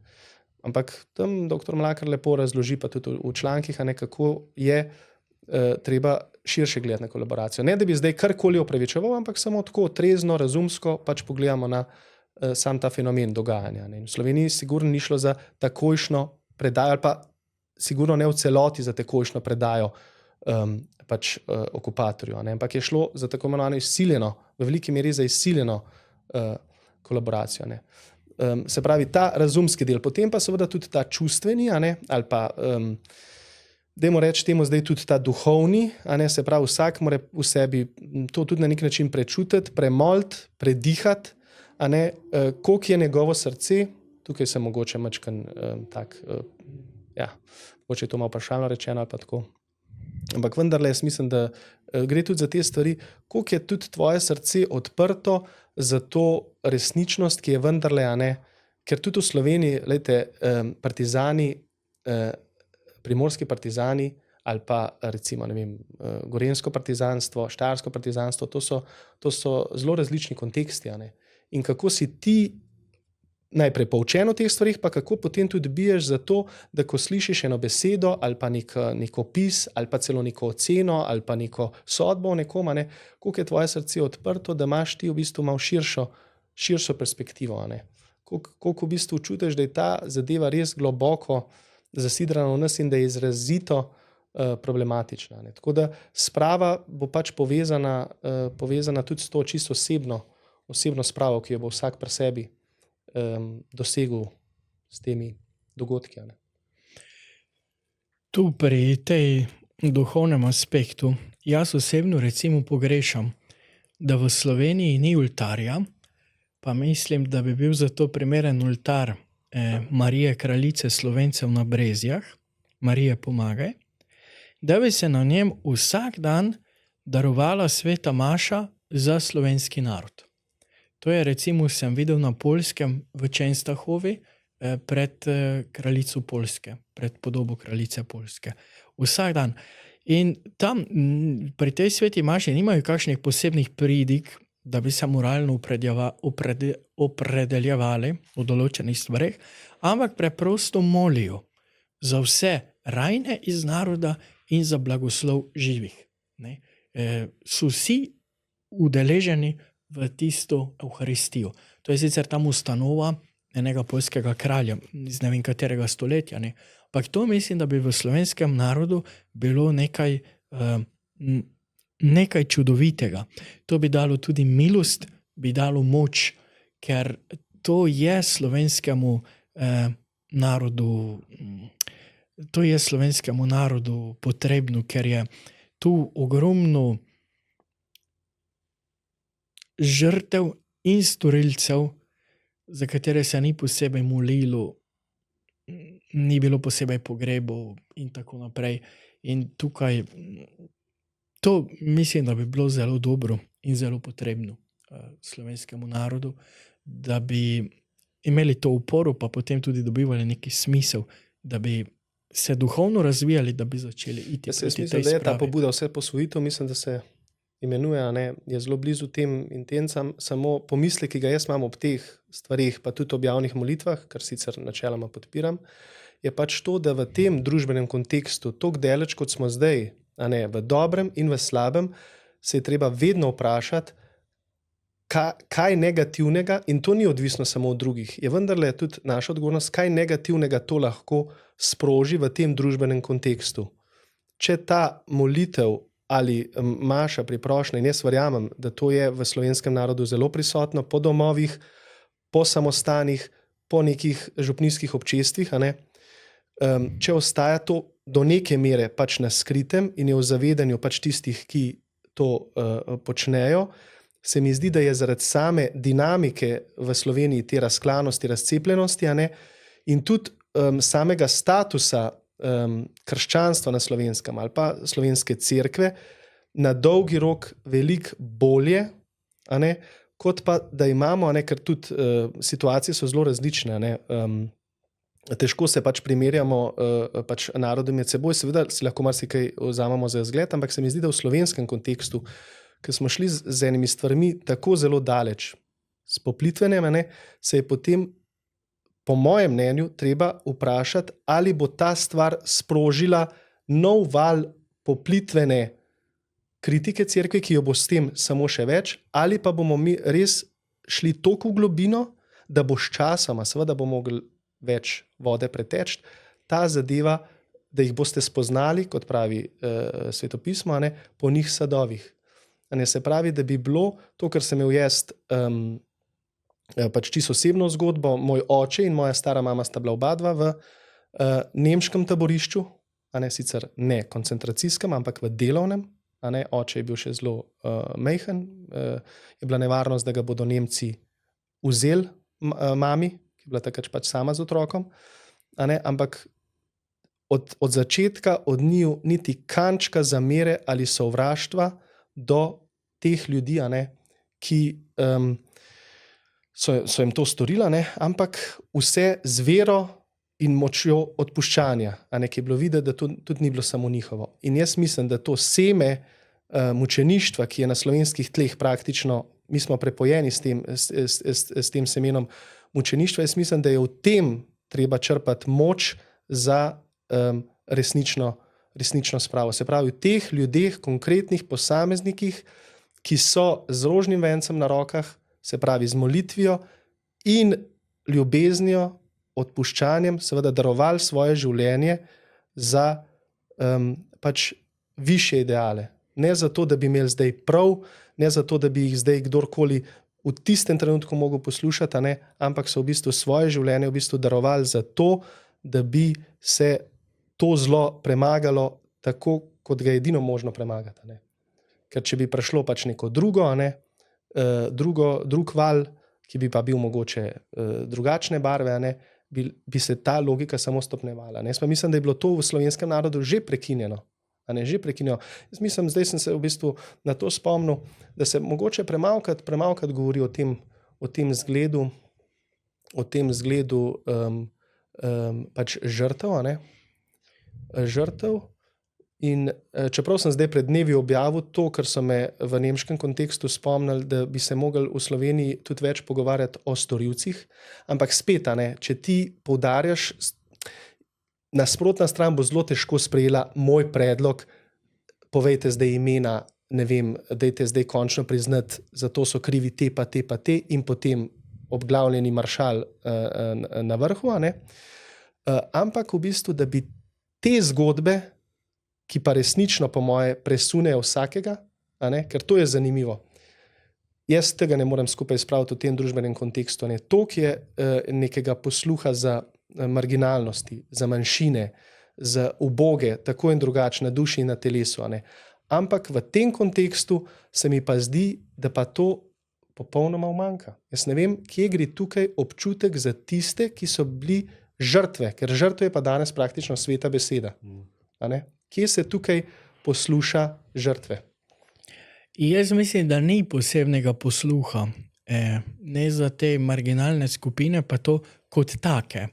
Ampak tam dr. Mlakar lepo razloži, pa tudi v člankih, a ne, kako je treba širše gledati na kolaboracijo. Ne, da bi zdaj karkoli opravičeval, ampak samo tako trezno, razumsko pač pogledamo na sam ta fenomen dogajanja. Ne. V Sloveniji sigurno ni šlo za takojšno predajo, ali pa sigurno ne v celoti za takojšno predajo pač okupatorju, a ne. Ampak je šlo za tako imenovano izsiljeno, v veliki meri za izsiljeno kolaboracijo. Ne. Se pravi, ta razumski del, potem pa seveda tudi ta čustveni, a ne, ali pa dajmo reči temu zdaj tudi ta duhovni, a ne, se pravi, vsak mora v sebi to tudi na nek način prečutiti, premoliti, predihati, a ne, koliko je njegovo srce, tukaj se mogoče mačkan tak, mogoče je to malo vprašalno rečeno ali pa tako. Ampak vendarle jaz mislim, da gre tudi za te stvari, koliko je tudi tvoje srce odprto za to resničnost, ki je vendarle, a ne, ker tudi v Sloveniji, glejte, partizani, primorski partizani ali pa recimo, ne vem, gorenjsko partizanstvo, štajersko partizanstvo, to so zelo različni konteksti, a ne. In kako si ti najprej poučen o teh stvarih, pa kako potem tudi biješ za to, da ko slišiš eno besedo ali pa nek opis ali pa celo neko oceno ali pa neko sodbo o nekom, a ne, koliko je tvoje srce odprto, da imaš ti v bistvu malo širšo perspektivo, a ne. Koliko v bistvu čutiš, da je ta zadeva res globoko zasidrana v nas in da je izrazito problematična, ne. Tako da sprava bo pač povezana tudi s to čisto osebno spravo, ki jo bo vsak pri sebi dosegel s temi dogodki. Ne. Tu pri tej duhovnem aspektu jaz osebno recimo pogrešam, da v Sloveniji ni oltarja, pa mislim, da bi bil za to primeren oltar Marije Kraljice Slovencev na Brezjah, Marije pomagaj, da bi se na njem vsak dan darovala sveta maša za slovenski narod. To je recimo sem videl na Poljskem v Częstochowi pred kraljico Poljske, pred podobo kraljice Poljske. Vsak dan. In tam pri tej sveti maši nimajo kakšnih posebnih pridig, da bi se moralno opredeljevali v določenih stvareh, ampak preprosto molijo za vse rajne iz naroda in za blagoslov živih. Ne? So vsi udeleženi v tisto Evharistijo. To je sicer tam ustanova enega poljskega kralja iz ne vem katerega stoletja. Ne? Ampak to mislim, da bi v slovenskem narodu bilo nekaj čudovitega. To bi dalo tudi milost, bi dalo moč, ker to je slovenskemu narodu potrebno, ker je tu ogromno žrtev in storilcev, za katere se ni posebej molilo, ni bilo posebej pogrebov in tako naprej. In tukaj to mislim, da bi bilo zelo dobro in zelo potrebno slovenskemu narodu, da bi imeli to uporo, pa potem tudi dobivali neki smisel, da bi se duhovno razvijali, da bi začeli iti proti tej spravi. Mislim, da je ta pobuda vse posvojitev, mislim, da se imenuje, a ne, je zelo blizu tem intencam, samo pomislek, ki ga jaz imam ob teh stvarih, pa tudi ob javnih molitvah, kar sicer načeloma podpiram, je pač to, da v tem družbenem kontekstu, toliko daleč, kot smo zdaj, a ne, v dobrem in v slabem, se je treba vedno vprašati, kaj negativnega, in to ni odvisno samo od drugih, je vendarle tudi naša odgovornost, kaj negativnega to lahko sproži v tem družbenem kontekstu. Če ta molitev ali maša priprošnja, in jaz verjamem, da to je v slovenskem narodu zelo prisotno, po domovih, po samostanih, po nekih župnijskih občestvih, a ne, če ostaja to do neke mere pač na skritem in je v zavedanju pač tistih, ki to počnejo, se mi zdi, da je zaradi same dinamike v Sloveniji te razklanosti, razcepljenosti, a ne, in tudi samega statusa krščanstva na Slovenskem ali pa slovenske cerkve na dolgi rok veliko bolje, a ne, kot pa da imamo, a ne, ker tudi situacije so zelo različne, a ne, težko se pač primerjamo pač narodi med seboj, seveda si lahko marsikaj vzamemo za zgled, ampak se mi zdi, da v slovenskem kontekstu, ker smo šli z enimi stvarmi tako zelo daleč, s poplitvenjem, a ne, se je potem, po mojem mnenju, treba vprašati, ali bo ta stvar sprožila nov val poplitvene kritike cerkve, ki jo bo s tem samo še več, ali pa bomo mi res šli toliko v globino, da bo s časoma, seveda bo mogli več vode preteči, ta zadeva, da jih boste spoznali, kot pravi svetopismo, a ne, po njih sadovih. A ne, se pravi, da bi bilo to, kar sem imel jaz, pač čisto osebno zgodbo, moj oče in moja stara mama sta bila oba dva v nemškem taborišču, a ne, sicer ne koncentracijskem, ampak v delovnem, a ne, oče je bil še zelo majhen, je bila nevarnost, da ga bodo Nemci vzeli mami, ki je bila takrat pač sama z otrokom, a ne, ampak od začetka od njiju niti kančka zamere ali sovraštva do teh ljudi, a ne, ki so jim to storila, ne, ampak vse z vero in močjo odpuščanja, a ne, ki je bilo videti, da to tudi ni bilo samo njihovo. In jaz mislim, da to seme mučeništva, ki je na slovenskih tleh praktično, mi smo prepojeni s tem semenom mučeništva, jaz mislim, da je v tem treba črpati moč za resnično spravo. Se pravi, v teh ljudeh, konkretnih posameznikih, ki so z rožnim vencem na rokah, se pravi z molitvijo in ljubeznijo, odpuščanjem, seveda darovali svoje življenje za pač višje ideale. Ne zato, da bi imeli zdaj prav, ne zato, da bi jih zdaj kdorkoli v tistem trenutku mogel poslušati, a ne, ampak so v bistvu svoje življenje v bistvu darovali za to, da bi se to zlo premagalo tako, kot ga je edino možno premagati. A ne. Ker če bi prišlo pač neko drugo, a ne, drug val, ki bi pa bil mogoče drugačne barve, a ne, bi se ta logika samo stopnevala. Jaz pa mislim, da je bilo to v slovenskem narodu že prekinjeno. A ne, že prekinjeno. Jaz mislim, zdaj sem se v bistvu na to spomnil, da se mogoče premalkrat govori o tem zgledu pač žrtev, a ne, žrtev. In čeprav sem zdaj pred dnevi objavil to, kar so me v nemškem kontekstu spomnili, da bi se mogli v Sloveniji tudi več pogovarjati o storilcih, ampak spet, a ne, če ti poudarjaš, nasprotna stran bo zelo težko sprejela moj predlog, povejte zdaj imena, ne vem, dajte zdaj končno priznati, zato so krivi te pa te pa te in potem obglavljeni maršal na vrhu, a ne. Ampak v bistvu, da bi te zgodbe, ki pa resnično po moje presunejo vsakega, a ne, ker to je zanimivo. Jaz tega ne morem skupaj spraviti v tem družbenem kontekstu. Toliko je nekega posluha za marginalnosti, za manjšine, za uboge, tako in drugače na duši in na telesu. A ne. Ampak v tem kontekstu se mi pa zdi, da pa to popolnoma umanjka. Jaz ne vem, kje gre tukaj občutek za tiste, ki so bili žrtve, ker žrtve je pa danes praktično sveta beseda. A ne. Kje se tukaj posluša žrtve? Jaz mislim, da ni posebnega posluha, ne za te marginalne skupine, pa to kot take.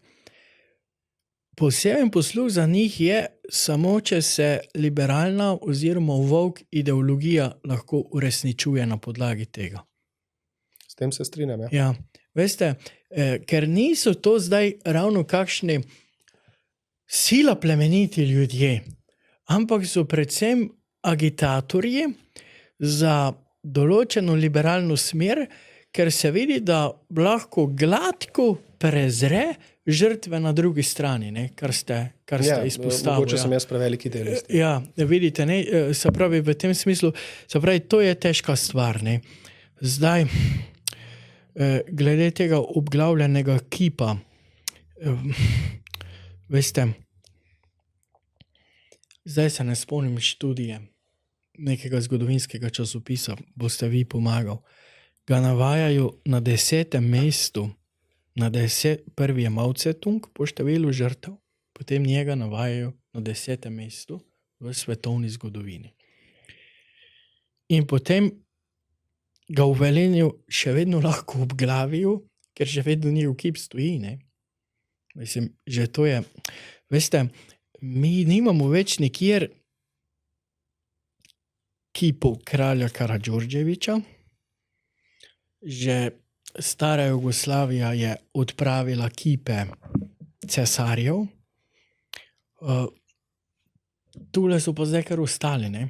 Poseben posluh za njih je samo, če se liberalna oziroma woke ideologija lahko uresničuje na podlagi tega. S tem se strinjam, ja. Ja, veste, ker niso to zdaj ravno kakšni sila plemeniti ljudje, ampak so predvsem agitatorji za določeno liberalno smer, ker se vidi, da lahko gladko prezre žrtve na drugi strani, ne, kar ste izpostavili. Mogoče sem jaz preveliki idealist. Ja, vidite, ne, se pravi v tem smislu, se pravi, to je težka stvar. Ne. Zdaj, glede tega obglavljenega kipa, veste, zdaj se ne spomnim študije, nekega zgodovinskega časopisa, boste vi pomagal, ga navajajo na 10. mestu, prvi je Mao Tse-tung po številu žrtev, potem njega navajajo na 10. mestu v svetovni zgodovini. In potem ga v Velenju še vedno lahko obglavijo, ker še vedno njihov kip stoji, ne. Mislim, že to je, veste, mi nimamo več nikjer kipov kralja Karadžordževića, že stara Jugoslavija je odpravila kipe cesarjev, tule so pa zdaj kar ostali, ne.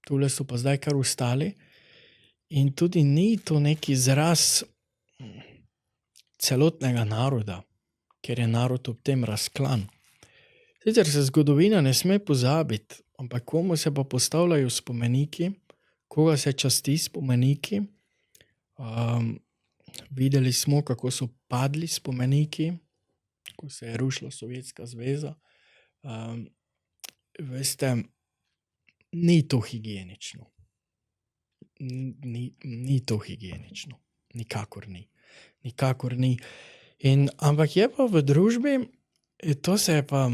Tule so pa zdaj kar ostali in tudi ni to neki izraz celotnega naroda, ker je narod ob tem razklan. Sicer se zgodovina ne sme pozabiti, ampak komu se pa postavljajo spomeniki, koga se časti spomeniki. Videli smo, kako so padli spomeniki, ko se je rušila Sovjetska zveza. Veste, ni to higienično. Ni to higienično. Nikakor ni. Nikakor ni. Ampak je pa v družbi, to se je pa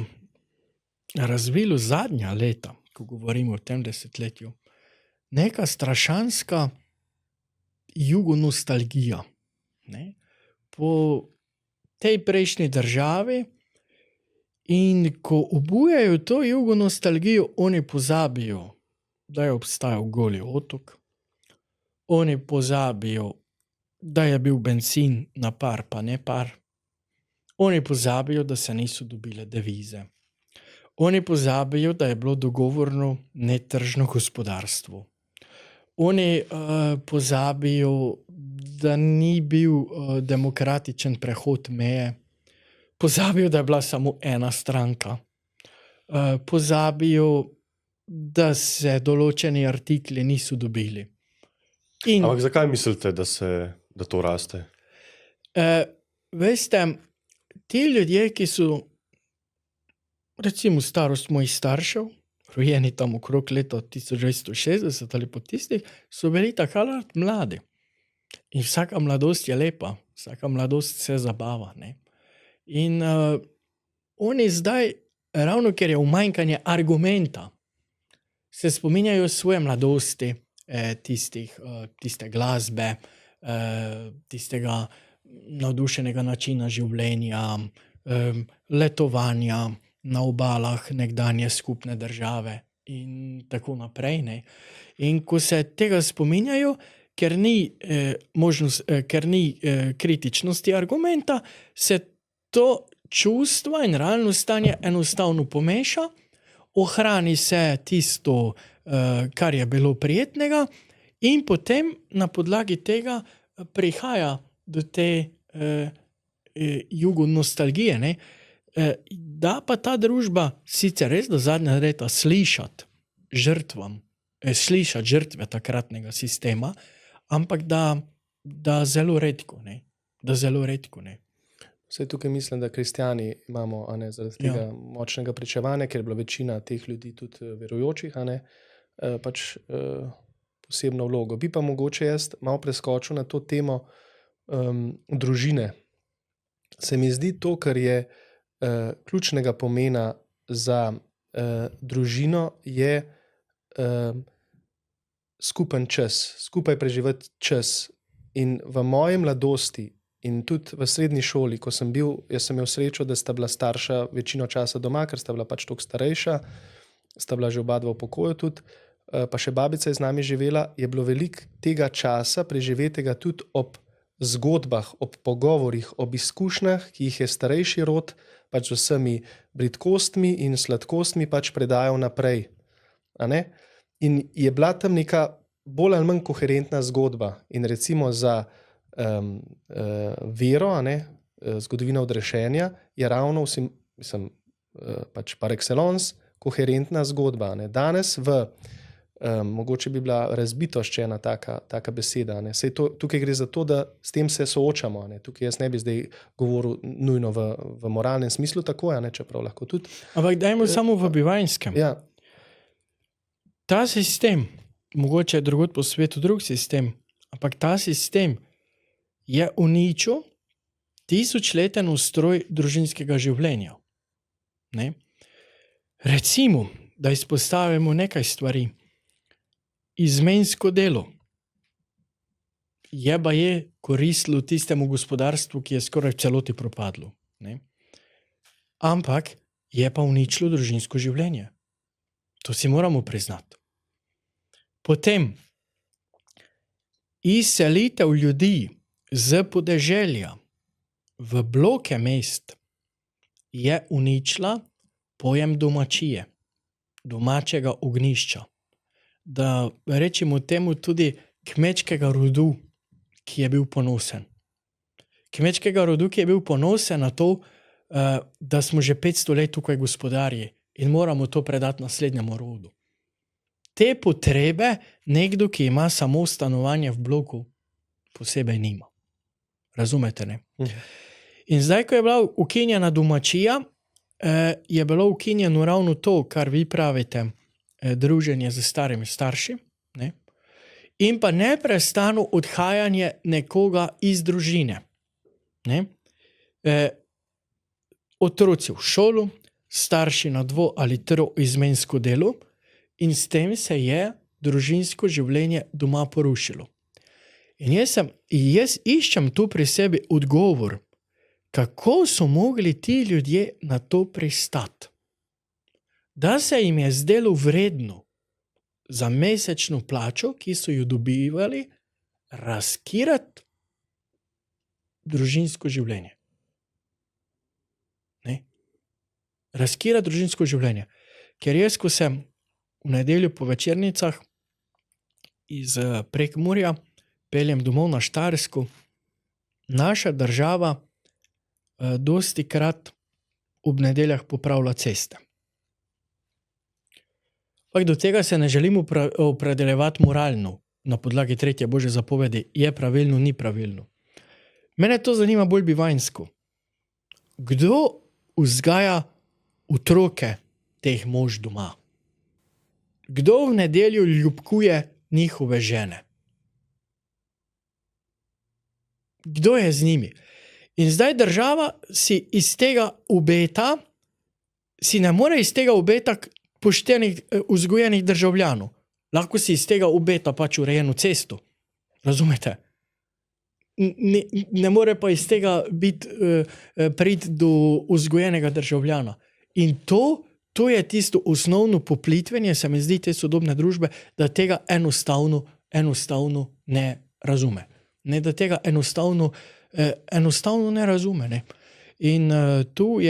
razvilo zadnja leta, ko govorimo o tem desetletju, neka strašanska jugonostalgija, ne, po tej prejšnji državi, in ko obujajo to jugonostalgijo, oni pozabijo, da je obstajal Goli otok, oni pozabijo, da je bil bencin na par pa ne par, oni pozabijo, da se niso dobile devize, oni pozabijo, da je bilo dogovorno netržno gospodarstvo, oni pozabijo, da ni bil demokratičen prehod meje, pozabijo, da je bila samo ena stranka, pozabijo, da se določeni artikli niso dobili. Ampak zakaj mislite, da to raste? Veste, ti ljudje, ki so recimo starost mojih staršev, rojeni tam okrog leta 1960 ali po tistih, so bili takrat mladi. In vsaka mladost je lepa, vsaka mladost se zabava, ne. In oni zdaj, ravno ker je umanjkanje argumenta, se spominjajo svoje mladosti, tiste glasbe, tistega navdušenega načina življenja, letovanja na obalah nekdanje skupne države in tako naprej, ne. In ko se tega spominjajo, ker ni kritičnosti argumenta, se to čustvo in realno stanje enostavno pomeša, ohrani se tisto, kar je bilo prijetnega, in potem na podlagi tega prihaja do te jugonostalgije, ne. Da pa ta družba sicer res do zadnja leta slišati žrtve takratnega sistema, ampak da zelo redko, ne. Da zelo redko, ne. Vse tukaj mislim, da kristjani imamo, zaradi tega močnega pričevanja, ker je bila večina teh ljudi tudi verujočih, pač posebno vlogo. Bi pa mogoče jaz malo preskočil na to temo družine. Se mi zdi to, kar je ključnega pomena za družino, je skupen čas, skupaj preživeti čas. In v moji mladosti in tudi v srednji šoli, ko sem bil, jaz sem imel srečo, da sta bila starša večino časa doma, ker sta bila pač toliko starejša, sta bila že oba dva v pokoju tudi, pa še babica je z nami živela, je bilo veliko tega časa preživetega tudi ob zgodbah, ob pogovorih, ob izkušnjah, ki jih je starejši rod pač z vsemi bridkostmi in sladkostmi pač predajal naprej. In je bila tam neka bolj ali manj koherentna zgodba. In recimo za vero, zgodovina odrešenja, je ravno pač par excellence koherentna zgodba. Danes mogoče bi bila razbitost ena taka beseda. Sej tukaj gre za to, da s tem se soočamo. Tukaj jaz ne bi zdaj govoril nujno v moralnem smislu tako, čeprav lahko tudi. Ampak dajmo samo v bivanjskem. Ja. Ta sistem mogoče je drugod po svetu drug sistem, ampak ta sistem je uničil tisočleten ustroj družinskega življenja. Ne? Recimo, da izpostavimo nekaj stvari. Izmensko delo je koristilo tistemu gospodarstvu, ki je skoraj v celoti propadlo. Ne? Ampak je pa uničilo družinsko življenje. To si moramo priznati. Potem, izselitev ljudi z podeželja v bloke mest je uničila pojem domačije, domačega ognjišča. Da rečemo temu tudi kmečkega rodu, ki je bil ponosen. Kmečkega rodu, ki je bil ponosen na to, da smo že 500 let tukaj gospodarji in moramo to predati naslednjemu rodu. Te potrebe nekdo, ki ima samo stanovanje v bloku, posebej nima. Razumete, ne? In zdaj, ko je bila ukinjena domačija, je bilo ukinjeno ravno to, kar vi pravite, druženje z starimi starši, ne? In pa neprestano odhajanje nekoga iz družine. Ne? Otroci v šolo, starši na 2 ali 3 izmensko delo in s tem se je družinsko življenje doma porušilo. In jaz iščem tu pri sebi odgovor, kako so mogli ti ljudje na to pristati. Da se jim je zdelo vredno za mesečno plačo, ki so jo dobivali, razkirati družinsko življenje. Ne? Razkirati družinsko življenje. Ker jaz, ko sem v nedeljo po večernicah iz Prekmurja peljem domov na Štajersko, naša država dostikrat ob nedeljah popravlja ceste. Ampak do tega se ne želim opredeljevati moralno, na podlagi 3. Božje zapovedi, je pravilno, ni pravilno. Mene to zanima bolj bivanjsko. Kdo vzgaja otroke teh mož doma? Kdo v nedeljo ljubkuje njihove žene? Kdo je z njimi? In zdaj država si iz tega obeta, si ne more iz tega obeta poštenih, vzgojenih državljanov. Lahko si iz tega obeta pač urejeno cesto. Razumete? Ne more pa iz tega priti do vzgojenega državljana. In to je tisto osnovno poplitvenje, se mi zdi, te sodobne družbe, da tega enostavno ne razume. Ne, da tega enostavno ne razume. Ne? In tu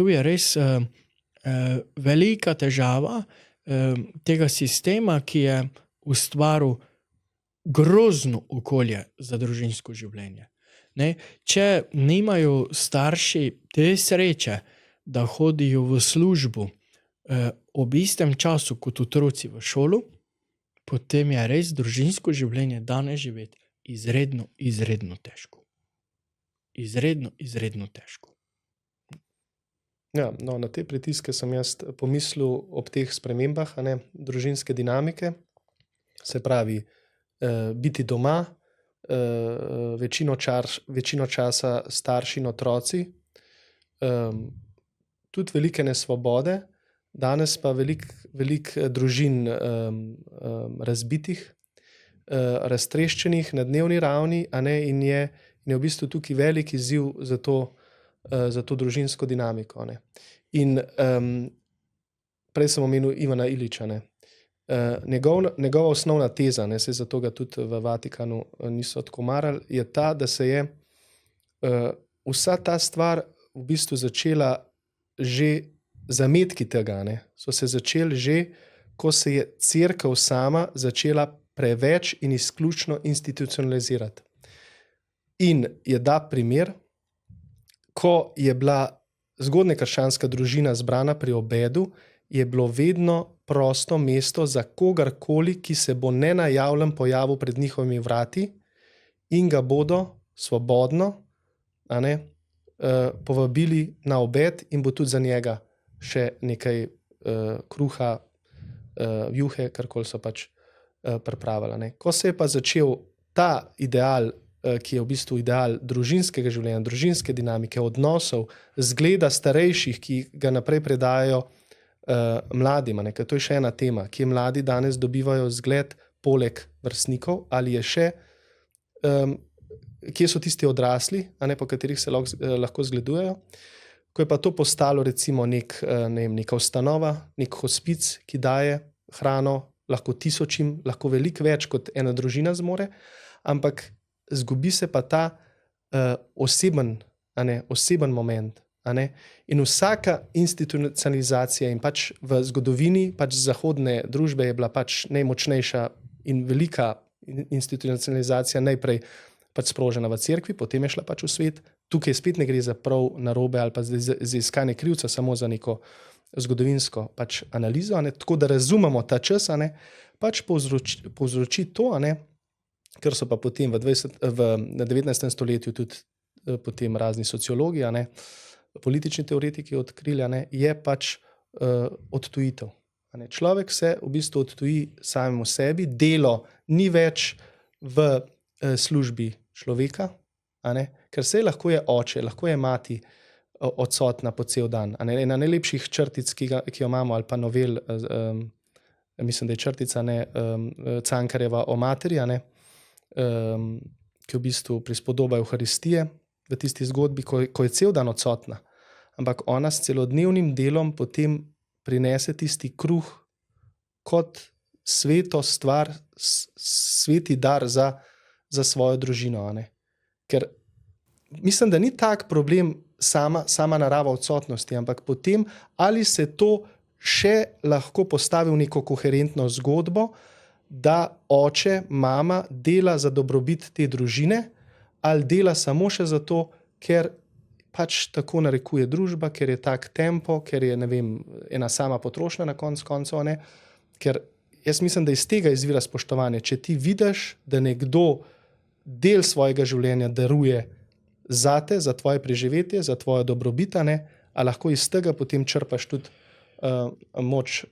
je res velika težava tega sistema, ki je ustvaril grozno okolje za družinsko življenje. Ne? Če nimajo starši te sreče, da hodijo v službu ob istem času kot otroci v šolo, potem je res družinsko življenje danes živeti izredno težko. Izredno težko. Ja, no, na te pritiske sem jaz pomislil ob teh spremembah, družinske dinamike. Se pravi, biti doma, večino časa starši in otroci, tudi velike nesvobode, danes pa velik družin razbitih, raztreščenih na dnevni ravni, in je v bistvu tukaj velik izziv za to družinsko dinamiko. In prej sem omenil Ivana Iliča. Njegova osnovna teza, saj zato ga tudi v Vatikanu niso tako marali, je ta, da se je vsa ta stvar v bistvu začela že zametki tega, so se začeli že, ko se je cerkev sama začela preveč in izključno institucionalizirati. In je da primer, ko je bila zgodnjekrščanska družina zbrana pri obedu, je bilo vedno prosto mesto za kogarkoli, ki se bo nenajavljen pojavil pred njihovimi vrati in ga bodo svobodno povabili na obed in bo tudi za njega še nekaj kruha, juhe, karkoli so pač pripravili. Ne. Ko se je pa začel ta ideal, ki je v bistvu ideal družinskega življenja, družinske dinamike, odnosov, zgleda starejših, ki ga naprej predajajo mladim, ne, ker to je še ena tema, kje mladi danes dobivajo zgled poleg vrstnikov, ali je še, kje so tisti odrasli, a ne, po katerih se lahko zgledujejo. Ko je pa to postalo recimo neka ustanova, nek hospic, ki daje hrano, lahko tisočim, lahko veliko več kot ena družina zmore, ampak zgubi se pa ta oseben moment. A ne? In vsaka institucionalizacija in pač v zgodovini pač zahodne družbe je bila pač najmočnejša in velika institucionalizacija najprej pač sprožena v cerkvi, potem je šla pač v svet. Tukaj spet ne gre za prav narobe ali pa za iskanje krivca, samo za neko zgodovinsko pač analizo, a ne? Tako da razumemo ta čas, a ne? Pač povzroči to, a ne? Ker so pa potem v 19. stoletju tudi potem razni sociologi, a ne? Politični teoretiki odkrili, a ne? Je pač odtujitev. A ne? Človek se v bistvu odtuji samemu sebi, delo ni več v službi človeka, a ne? Ker se lahko je oče, lahko je mati odsotna po cel dan. A ne? Ena najlepših črtic, ki jo imamo, ali pa novel, mislim, da je črtica, ne, Cankarjeva o materi, a ne? Ki v bistvu prispodoba Evharistije v tisti zgodbi, ko je cel dan odsotna. Ampak ona s celodnevnim delom potem prinese tisti kruh kot sveto stvar, sveti dar za svojo družino. A ne? Ker mislim, da ni tak problem sama narava odsotnosti, ampak potem, ali se to še lahko postavi v neko koherentno zgodbo, da oče, mama dela za dobrobit te družine, ali dela samo še zato, ker pač tako narekuje družba, ker je tak tempo, ker je, ne vem, ena sama potrošnja na koncu, ne? Ker jaz mislim, da iz tega izvira spoštovanje. Če ti vidiš, da nekdo del svojega življenja daruje zate, za tvoje preživetje, za tvojo dobrobit, a lahko iz tega potem črpaš tudi moč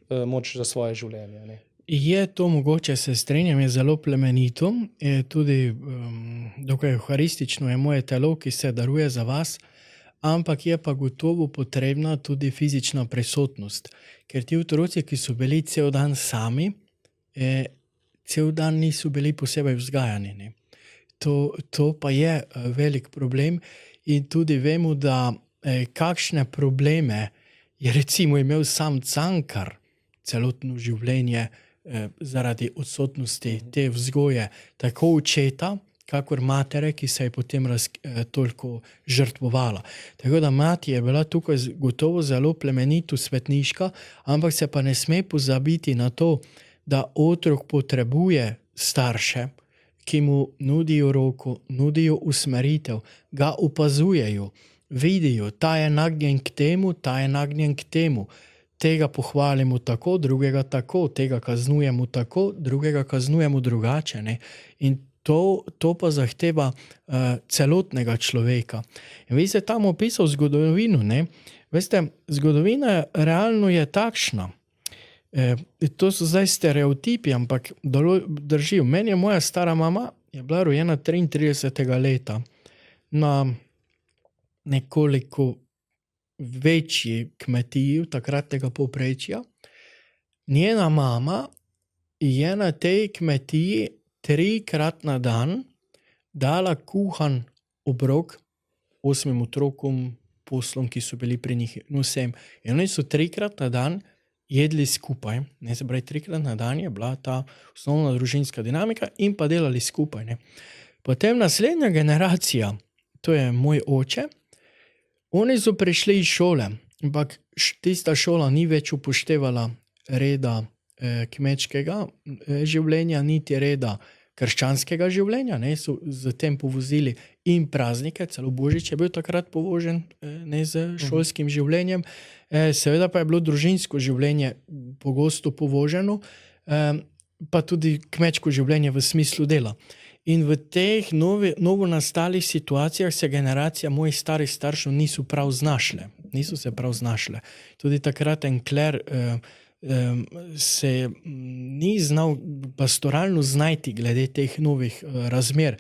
za svoje življenje. Ne? Je to mogoče, se strinjam, je zelo plemenito, je tudi dokaj euharistično, je moje telo, ki se daruje za vas, ampak je pa gotovo potrebna tudi fizična prisotnost, ker ti otroci, ki so bili cel dan sami, cel dan niso bili posebej vzgajani. Ne? To pa je velik problem in tudi vemo, da kakšne probleme je recimo imel sam Cankar celotno življenje zaradi odsotnosti te vzgoje, tako očeta, kakor matere, ki se je potem toliko žrtvovala. Tako da mati je bila tukaj gotovo zelo plemenito svetniška, ampak se pa ne sme pozabiti na to, da otrok potrebuje starše, ki mu nudijo roko, nudijo usmeritev, ga opazujejo, vidijo, ta je nagnjen k temu, ta je nagnjen k temu. Tega pohvalimo tako, drugega tako, tega kaznujemo tako, drugega kaznujemo drugače. Ne? In to pa zahteva celotnega človeka. In vi ste tam opisal zgodovino. Ne? Veste, zgodovina realno je takšna. To so zdaj stereotipi, ampak držijo. Meni je moja stara mama je bila rojena 33. leta na nekoliko večji kmetiji takratnega povprečja. Njena mama je na tej kmetiji 3-krat na dan dala kuhan obrok 8 otrokom, poslom, ki so bili pri njih, vsem. In oni so 3-krat na dan jedli skupaj. Ne, se pravi, 3-krat na dan je bila ta osnovna družinska dinamika in pa delali skupaj. Ne. Potem naslednja generacija, to je moj oče, oni so prišli iz šole, ampak tista šola ni več upoštevala reda kmečkega življenja, niti reda krščanskega življenja. Ne, so zatem povozili in praznike, celo Božič je bil takrat povožen z šolskim življenjem. Seveda pa je bilo družinsko življenje pogosto povoženo, pa tudi kmečko življenje v smislu dela. In v teh novo nastalih situacijah se generacija mojih starih staršev niso se prav znašle. Tudi takrat en kler se ni znal pastoralno znajti glede teh novih razmer.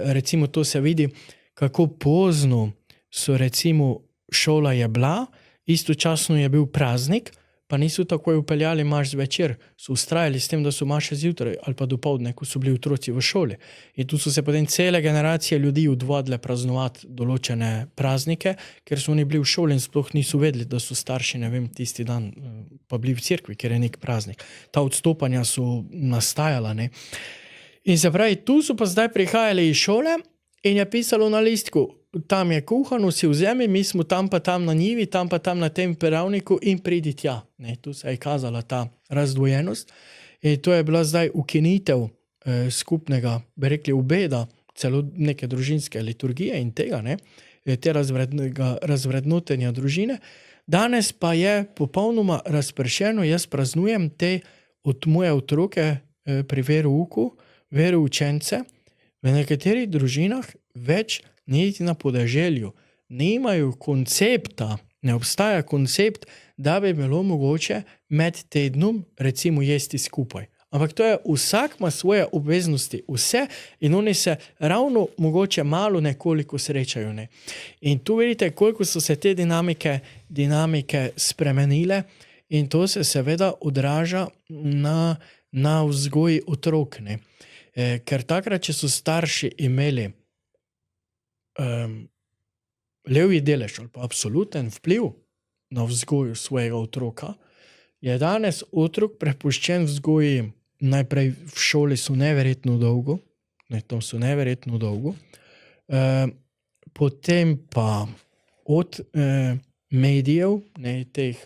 Recimo to se vidi, kako pozno so recimo šola je bila, istočasno je bil praznik, pa niso takoj upeljali maš zvečer, so ustrajali s tem, da so maše zjutraj ali pa dopoldne, ko so bili otroci v šoli. In tu so se potem cele generacije ljudi odvadile praznovati določene praznike, ker so oni bili v šoli in sploh niso vedeli, da so starši, ne vem, tisti dan pa bili v cerkvi, ker je nek praznik. Ta odstopanja so nastajala, ne. In se pravi, tu so pa zdaj prihajali iz šole in je pisalo na listku, tam je kuhano, si vzemi, mi smo tam pa tam na njivi, tam pa tam na tem peravniku in pridi tja. Ne, tu se je kazala ta razdvojenost in to je bila zdaj ukinitev skupnega, bi rekli, obeda, celo neke družinske liturgije in tega, ne, te razvrednotenja družine. Danes pa je popolnoma razpršeno, jaz praznujem te od moje otroke pri verouku, veroučence, v nekaterih družinah več niti na podeželju nimajo koncepta, ne obstaja koncept, da bi bilo mogoče med tednom recimo jesti skupaj. Ampak to je, vsak ima svoje obveznosti, vse, in oni se ravno mogoče malo nekoliko srečajo. Ne. In tu vidite, koliko so se te dinamike spremenile in to se seveda odraža na vzgoji otrok. Ne. Ker takrat, če so starši imeli levji delež ali pa absoluten vpliv na vzgoju svojega otroka, je danes otrok prepuščen vzgoji. Najprej v šoli so neverjetno dolgo, potem pa od medijev, ne, teh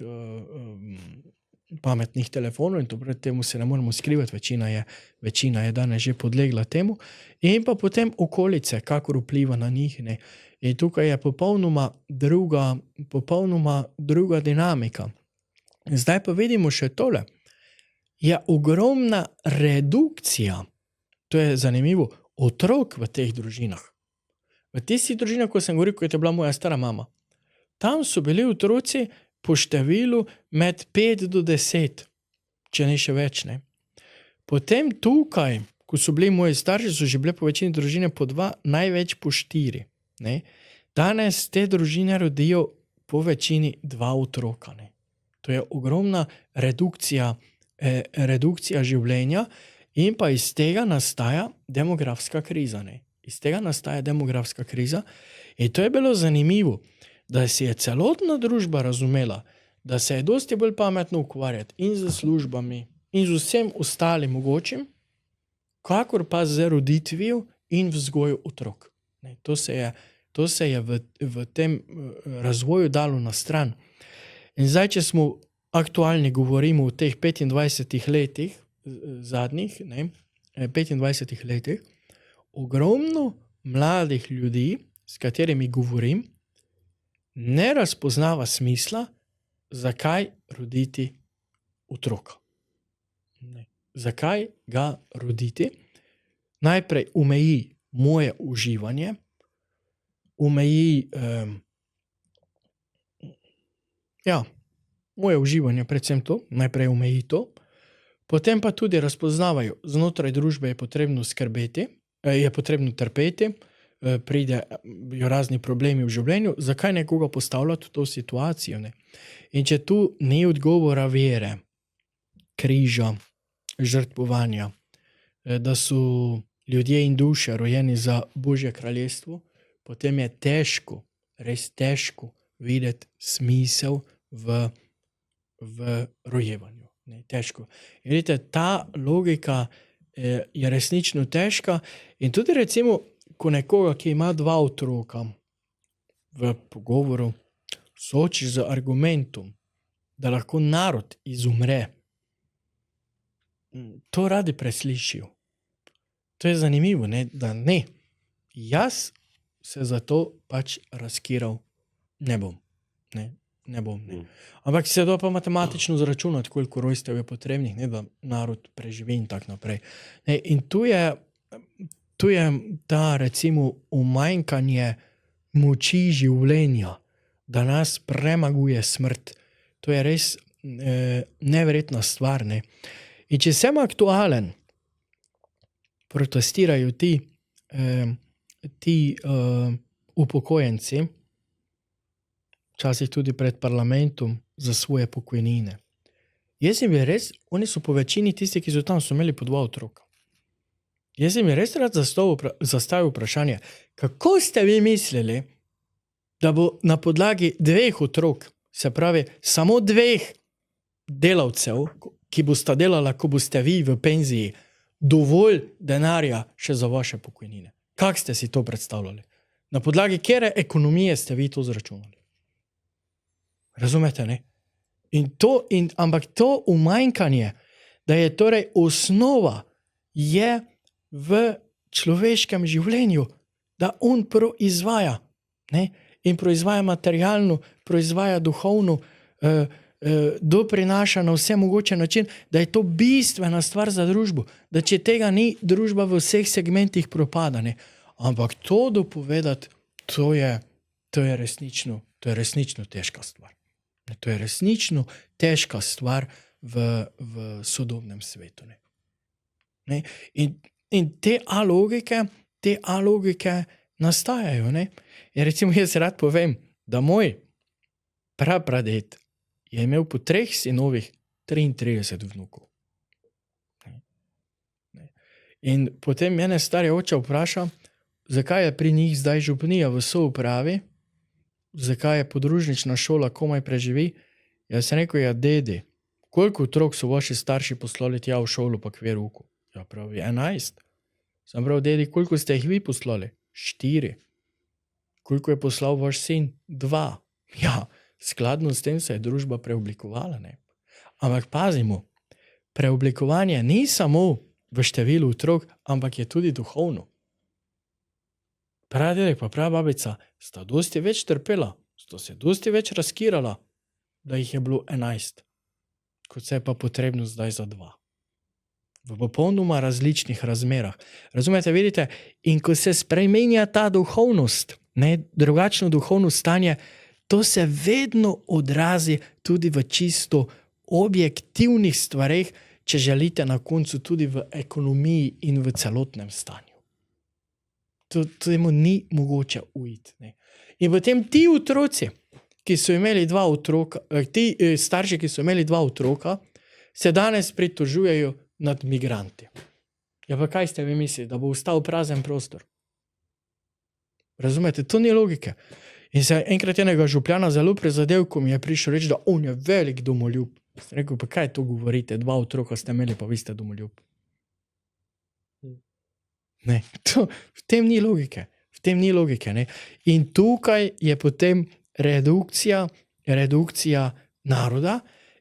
pametnih telefonov, in to pred temu se ne moremo skrivati, večina je danes že podlegla temu, in pa potem okolice, kakor vpliva na njih. Ne. In tukaj je popolnoma druga dinamika. Zdaj pa vidimo še tole. Je ogromna redukcija, to je zanimivo, otrok v teh družinah. V tistih družinah, ko sem govoril, ko je bila moja stara mama, tam so bili otroci po številu med 5 do 10, če ne še več. Ne. Potem tukaj, ko so bili moji starši, so že bile po večini družine po 2, največ po 4. Ne. Danes te družine rodijo po večini 2 otroka. Ne. To je ogromna redukcija življenja in pa iz tega nastaja demografska kriza. Ne. Iz tega nastaja demografska kriza in to je bilo zanimivo, da si je celotna družba razumela, da se je dosti bolj pametno ukvarjati in z službami in z vsem ostalim mogočim, kakor pa z roditvijo in vzgojo otrok. Ne. To se je v tem razvoju dalo na stran. In zdaj, če smo aktualni, govorimo o teh 25 letih zadnjih, 25 letih, ogromno mladih ljudi, s katerimi govorim, ne razpoznava smisla, zakaj roditi otroka. Ne. Zakaj ga roditi? Najprej omeji moje uživanje, omeji moje uživanje, predvsem to, najprej omeji to, potem pa tudi razpoznavajo, znotraj družbe je potrebno skrbeti, je potrebno trpeti, pridejo razni problemi v življenju, zakaj nekoga postavljati v to situacijo. Ne? In če tu ni odgovora vere, križa, žrtvovanja, da so ljudje in duše rojeni za Božje kraljestvo, potem je težko, res težko videti smisel v rojevanju. Ne, težko. In vidite, ta logika je resnično težka in tudi recimo, ko nekoga, ki ima 2 otroka v pogovoru, sooči z argumentom, da lahko narod izumre, to radi preslišijo. To je zanimivo, ne? Da ne. Jaz se za to pač razkiral ne bom. Ne bom. Ne. Ampak se da pa matematično zračunati, koliko rojstev je potrebnih, ne, da narod preživi in tako naprej. Ne, in tu je ta recimo umanjkanje moči življenja, da nas premaguje smrt. To je res neverjetna stvar. Ne? In če sem aktualen, protestirajo ti upokojenci, včasih tudi pred parlamentom, za svoje pokojnine. Jaz jim bi res, oni so po večini tisti, ki so tam, so imeli po 2 otroka. Jaz jim bi res rad zastavil vprašanje, kako ste vi mislili, da bo na podlagi 2 otrok, se pravi samo 2 delavcev, ki boste delala, ko boste vi v penziji, dovolj denarja še za vaše pokojnine. Kako ste si to predstavljali? Na podlagi kere ekonomije ste vi to zračunali? Razumete, ne? Ampak to umanjkanje, da je torej osnova je v človeškem življenju, da on proizvaja, ne? In proizvaja materialno, proizvaja duhovno, doprinaša na vse mogoče način, da je to bistvena stvar za družbo, da če tega ni, družba v vseh segmentih propada. Ne? Ampak to dopovedati, to je resnično težka stvar. To je resnično težka stvar v sodobnem svetu. Ne? In te alogike nastajajo. Ne? In recimo jaz rad povem, da moj prapraded je imel po 3 sinovih 33 vnukov. In potem mene stari oče vpraša, zakaj je pri njih zdaj župnija v soupravi, zakaj je podružnična šola komaj preživi. Jaz sem rekel, ja dedi, koliko otrok so vaši starši poslali tja v šolo pa k verouku? Ja pravi, 11. Sem prav, dedi, koliko ste jih vi poslali? 4. Koliko je poslal vaš sin? 2. Ja, skladno s tem se je družba preoblikovala. Ne? Ampak pazimo, preoblikovanje ni samo v številu otrok, ampak je tudi duhovno. Pradedek pa prababica sta dosti več trpela, sta se dosti več razkirala, da jih je bilo 11, kot se je pa potrebno zdaj za 2. V popolnoma različnih razmerah. Razumete, vidite, in ko se spremenja ta duhovnost, ne, drugačno duhovno stanje, to se vedno odrazi tudi v čisto objektivnih stvareh, če želite na koncu tudi v ekonomiji in v celotnem stanju. Temu ni mogoče uiti. Ne. In potem ti otroci, ki so imeli 2 otroka, ti starši, ki so imeli 2 otroka, se danes pritožujejo nad migranti. Ja pa kaj ste vi mislili, da bo ostal prazen prostor? Razumete, to ni logike. In se enkrat enega župljana zelo prizadel, ko mi je prišel reči, da on je velik domoljub. Sem rekel, pa kaj to govorite, 2 otroka ste imeli, pa vi ste domoljub. Ne, v tem ni logike. Ne? In tukaj je potem redukcija naroda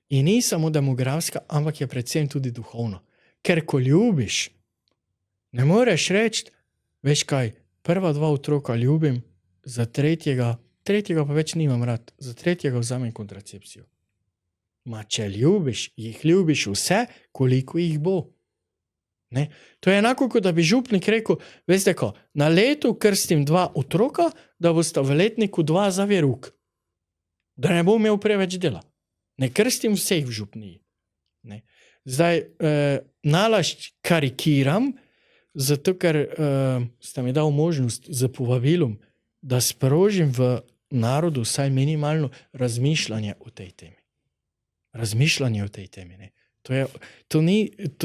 in ni samo demografska, ampak je predvsem tudi duhovna. Ker ko ljubiš, ne moreš reči, veš kaj, prva 2 otroka ljubim, za tretjega pa več nimam rad, za tretjega vzamem kontracepcijo. Ma če ljubiš, jih ljubiš vse, koliko jih bo. Ne? To je enako, kot da bi župnik rekel, veste ko, na letu krstim 2 otroka, da bosta v letniku 2 za veruk. Da ne bo imel preveč dela. Ne krstim vseh v župniji. Ne? Zdaj, nalašč karikiram, zato ker ste mi dal možnost z povabilom, da sprožim v narodu vsaj minimalno razmišljanje o tej temi. Ne? To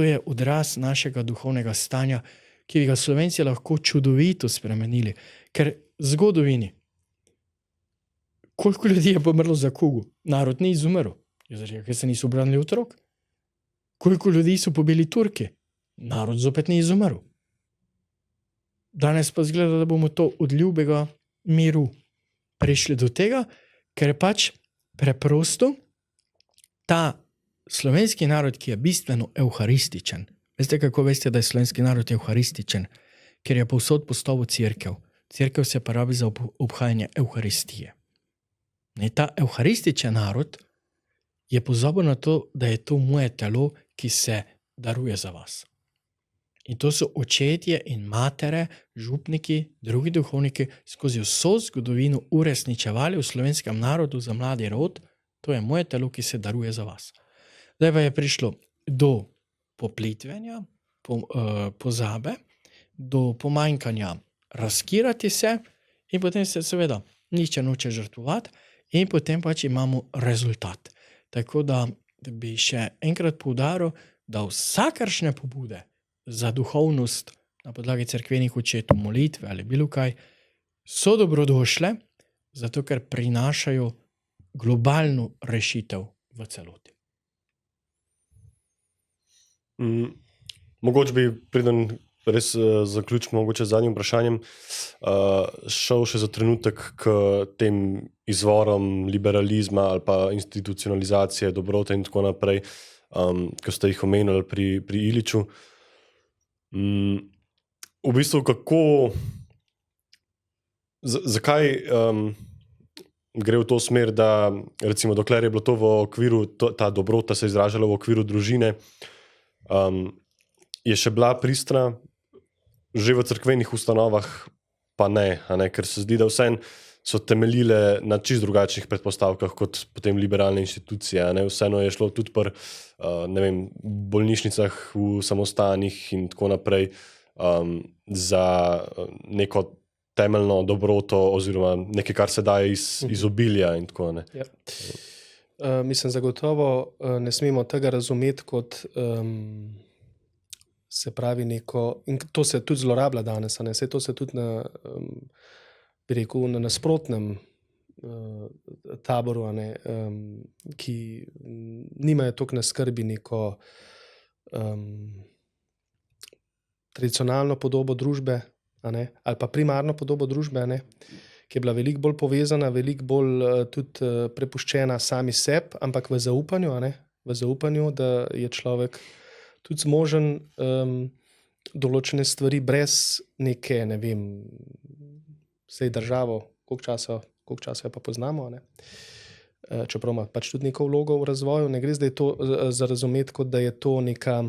je odraz našega duhovnega stanja, ki ga Slovenci lahko čudovito spremenili. Ker v zgodovini, koliko ljudi je pomrlo za kugo? Narod ni izumrl, ker se niso branili otrok. Koliko ljudi so pobili Turki? Narod zopet ni izumrl. Danes pa zgleda, da bomo to od ljubega miru prišli do tega, ker pač preprosto ta slovenski narod, ki je bistveno evharističen. Veste, kako veste, da je slovenski narod evharističen? Ker je povsod postavil cerkev. Cerkev se pa rabi za obhajanje evharistije. Ta evharističen narod je pozabil na to, da je to moje telo, ki se daruje za vas. In to so očetje in matere, župniki, drugi duhovniki skozi vso zgodovino uresničevali v slovenskem narodu za mladi rod, To je moje telo, ki se daruje za vas. Zdaj pa je prišlo do poplitvenja, pozabe, do pomanjkanja razkirati se in potem se seveda nihče noče žrtvovati in potem pač imamo rezultat. Tako da bi še enkrat poudaril, da vsakršne pobude za duhovnost na podlagi cerkvenih očetov, molitve ali bilo kaj, so dobrodošle, zato ker prinašajo globalno rešitev v celoti. Mogoče bi, preden res zaključim, mogoče z zadnjim vprašanjem, šel še za trenutek k tem izvorom liberalizma ali pa institucionalizacije dobrote in tako naprej, ko ste jih omenili pri Iliću. V bistvu, zakaj gre v to smer, da recimo dokler je bilo to v okviru, ta dobrota se izražala v okviru družine, je še bila pristna, že v cerkvenih ustanovah pa ne, ker se zdi, da vseeno so temeljile na čisto drugačnih predpostavkah kot potem liberalne institucije. Vseeno je šlo tudi pri bolnišnicah, v samostanih in tako naprej za neko temeljno dobroto oziroma nekaj, kar se daje iz obilja in tako naprej. Ja. Mislim, zagotovo ne smemo tega razumeti kot se pravi neko, in to se tudi zlorablja danes, Saj to se tudi bi rekel, na nasprotnem taboru, ki nimajo toliko na skrbi neko tradicionalno podobo družbe, ali pa primarno podobo družbe, ki je bila veliko bolj povezana, veliko bolj tudi prepuščena sami sebi, ampak v zaupanju, da je človek tudi zmožen določene stvari brez neke, sej državo, koliko časa jo pa poznamo, čeprav ima pač tudi neko vlogo v razvoju. Ne gre zdaj to za razumeti, kot da je to neka,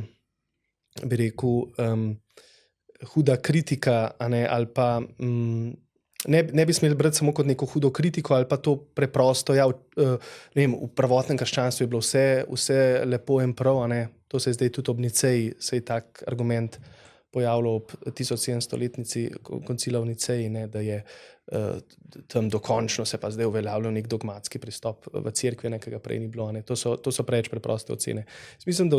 bi rekel, huda kritika, ali pa ne bi smeli brati samo kot neko hudo kritiko, ali pa to preprosto, v prvotnem krščanstvu je bilo vse lepo in prav, to se je zdaj tudi ob Niceji, se je tak argument pojavljal ob 1700-letnici koncila v Niceji, da je tam dokončno se pa zdaj uveljavljal nek dogmatski pristop v cerkvi, ki ga prej ni bilo. To so preveč preproste ocene. Mislim, da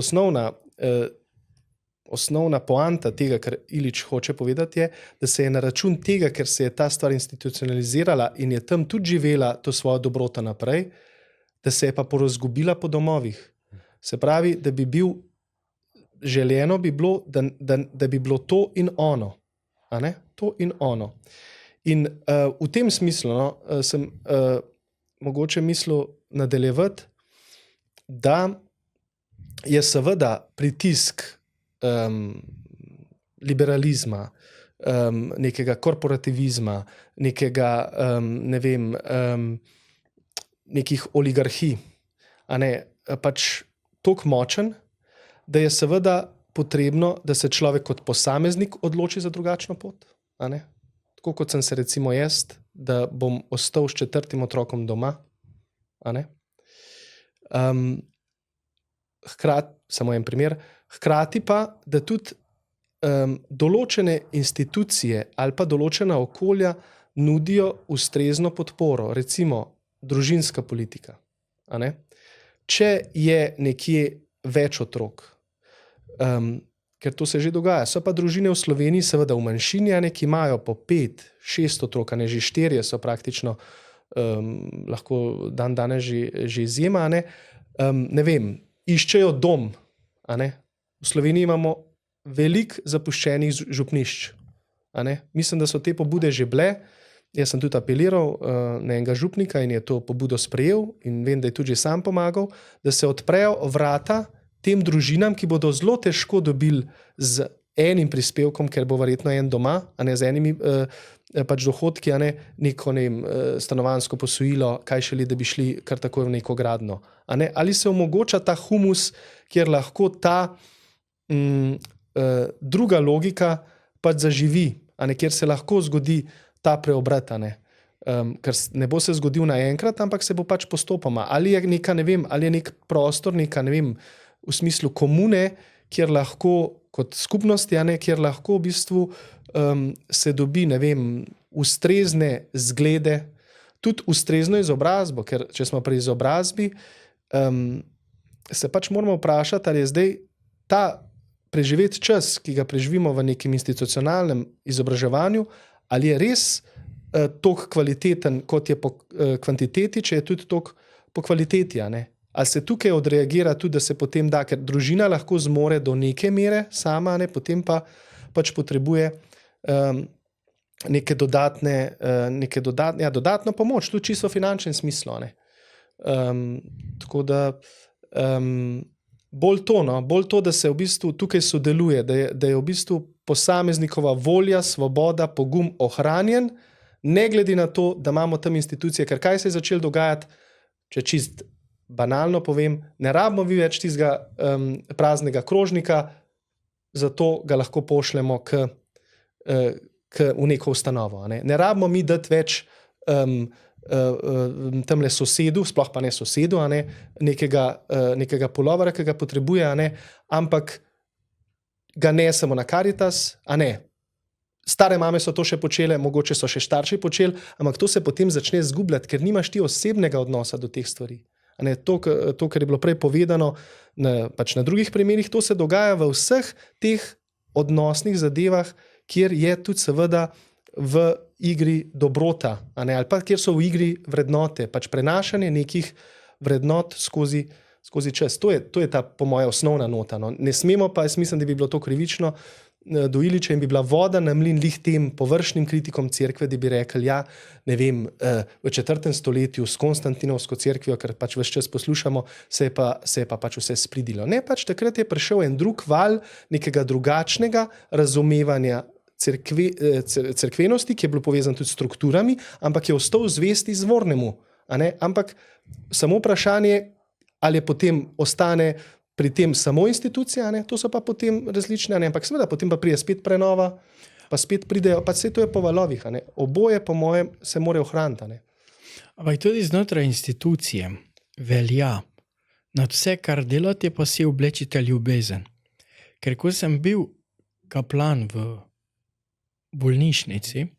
osnovna poanta tega, kar Ilić hoče povedati, je, da se je na račun tega, ker se je ta stvar institucionalizirala in je tam tudi živela to svojo dobroto naprej, da se je pa porazgubila po domovih. Se pravi, da bi bil, želeno bi bilo, da bi bilo to in ono. To in ono. In v tem smislu sem mogoče mislil nadaljevati, da je seveda pritisk liberalizma, nekega korporativizma, nekega, nekih oligarhij, pač toliko močen, da je seveda potrebno, da se človek kot posameznik odloči za drugačno pot. Tako kot sem se recimo jaz, da bom ostal s 4. otrokom doma. Hkrati, samo en primer, hkrati pa, da tudi določene institucije ali pa določena okolja nudijo ustrezno podporo, recimo družinska politika. Če je nekje več otrok, ker to se že dogaja, so pa družine v Sloveniji seveda v manjšini, ki imajo po 5-6 otrok, že 4 so praktično lahko danes že izjema, iščejo dom. V Sloveniji imamo veliko zapuščenih župnišč. Mislim, da so te pobude že bile. Jaz sem tudi apeliral na enega župnika in je to pobudo sprejel in vem, da je tudi že sam pomagal, da se odprejo vrata tem družinam, ki bodo zelo težko dobili z enim prispevkom, ker bo verjetno en doma, z enimi pač dohodki, neko stanovanjsko posojilo, kaj šele, da bi šli kar tako v neko gradno. Ali se omogoča ta humus, kjer lahko ta druga logika pač zaživi, kjer se lahko zgodi ta preobrat. ker ne bo se zgodil naenkrat, ampak se bo pač postopoma. Ali je neka, ne vem, ali je nek prostor, neka, ne vem, v smislu komune, kjer lahko kot skupnosti, kjer lahko v bistvu se dobi, ne vem, ustrezne zglede, tudi ustrezno izobrazbo, ker če smo pri izobrazbi, se pač moramo vprašati, ali je zdaj ta preživeti čas, ki ga preživimo v nekem institucionalnem izobraževanju, ali je res toliko kvaliteten, kot je po kvantiteti, če je tudi toliko po kvaliteti. Ali se tukaj odreagira tudi, da se potem da, ker družina lahko zmore do neke mere sama, potem pa pač potrebuje neke dodatno pomoč, tudi čisto v finančnem smislu. Tako da bolj to, da se v bistvu tukaj sodeluje, da je v bistvu posameznikova volja, svoboda, pogum ohranjen, ne glede na to, da imamo tam institucije, ker kaj se je začelo dogajati, če čist banalno povem, ne rabimo vi več tistega praznega krožnika, zato ga lahko pošljemo v neko ustanovo. Ne rabimo mi dati več tamle sosedu, sploh pa ne sosedu, nekega pulovera, ki ga potrebuje, ampak ga nesemo na Karitas, Stare mame so to še počele, mogoče so še starši počeli, ampak to se potem začne zgubljati, ker nimaš ti osebnega odnosa do teh stvari. To, kar je bilo prej povedano pač na drugih primerih, to se dogaja v vseh teh odnosnih zadevah, kjer je tudi seveda v igri dobrota, ali pa kjer so v igri vrednote, pač prenašanje nekih vrednot skozi čas. To je ta, po moje, osnovna nota. Ne smemo pa, jaz mislim, da bi bilo to krivično do Iliča in bi bila voda na mlin lih tem površnim kritikom cerkve, da bi rekli, ne vem, v 4. stoletju s Konstantinovsko cerkvijo, ker pač ves čas poslušamo, se je pa pač vse spridilo. Ne, pač takrat je prišel en drug val nekega drugačnega razumevanja cerkvenosti, ki je bil povezan tudi s strukturami, ampak je ostal zvest izvornemu. Ampak samo vprašanje, ali je potem ostane pri tem samo institucija, to so pa potem različne, ampak seveda potem pa pride spet prenova, pa spet pridejo, pa vse to je po valovih. Oboje, po mojem, se more ohraniti. Ampak tudi znotraj institucije velja, nad vse, kar delate, pa si oblečite ljubezen. Ker ko sem bil kaplan v bolnišnici,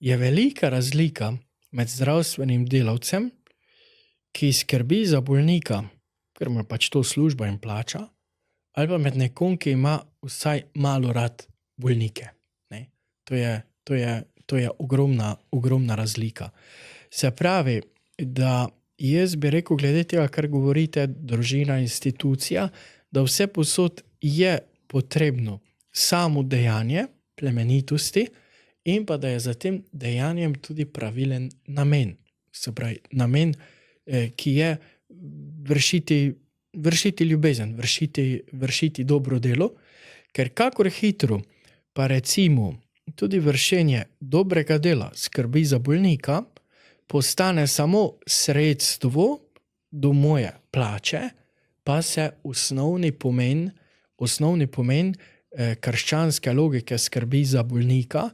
je velika razlika med zdravstvenim delavcem, ki skrbi za bolnika, ker ima pač to služba in plača, ali pa med nekom, ki ima vsaj malo rad bolnike. To je ogromna razlika. Se pravi, da jaz bi rekel, glede tega, kar govorite, družina, institucija, da vse posod je potrebno samo dejanje, plemenitosti, in pa da je za tem dejanjem tudi pravilen namen. Se pravi, namen, ki je vršiti ljubezen, vršiti dobro delo, ker kakor hitro pa recimo tudi vršenje dobrega dela, skrbi za bolnika, postane samo sredstvo do moje plače, pa se osnovni pomen krščanske logike skrbi za bolnika,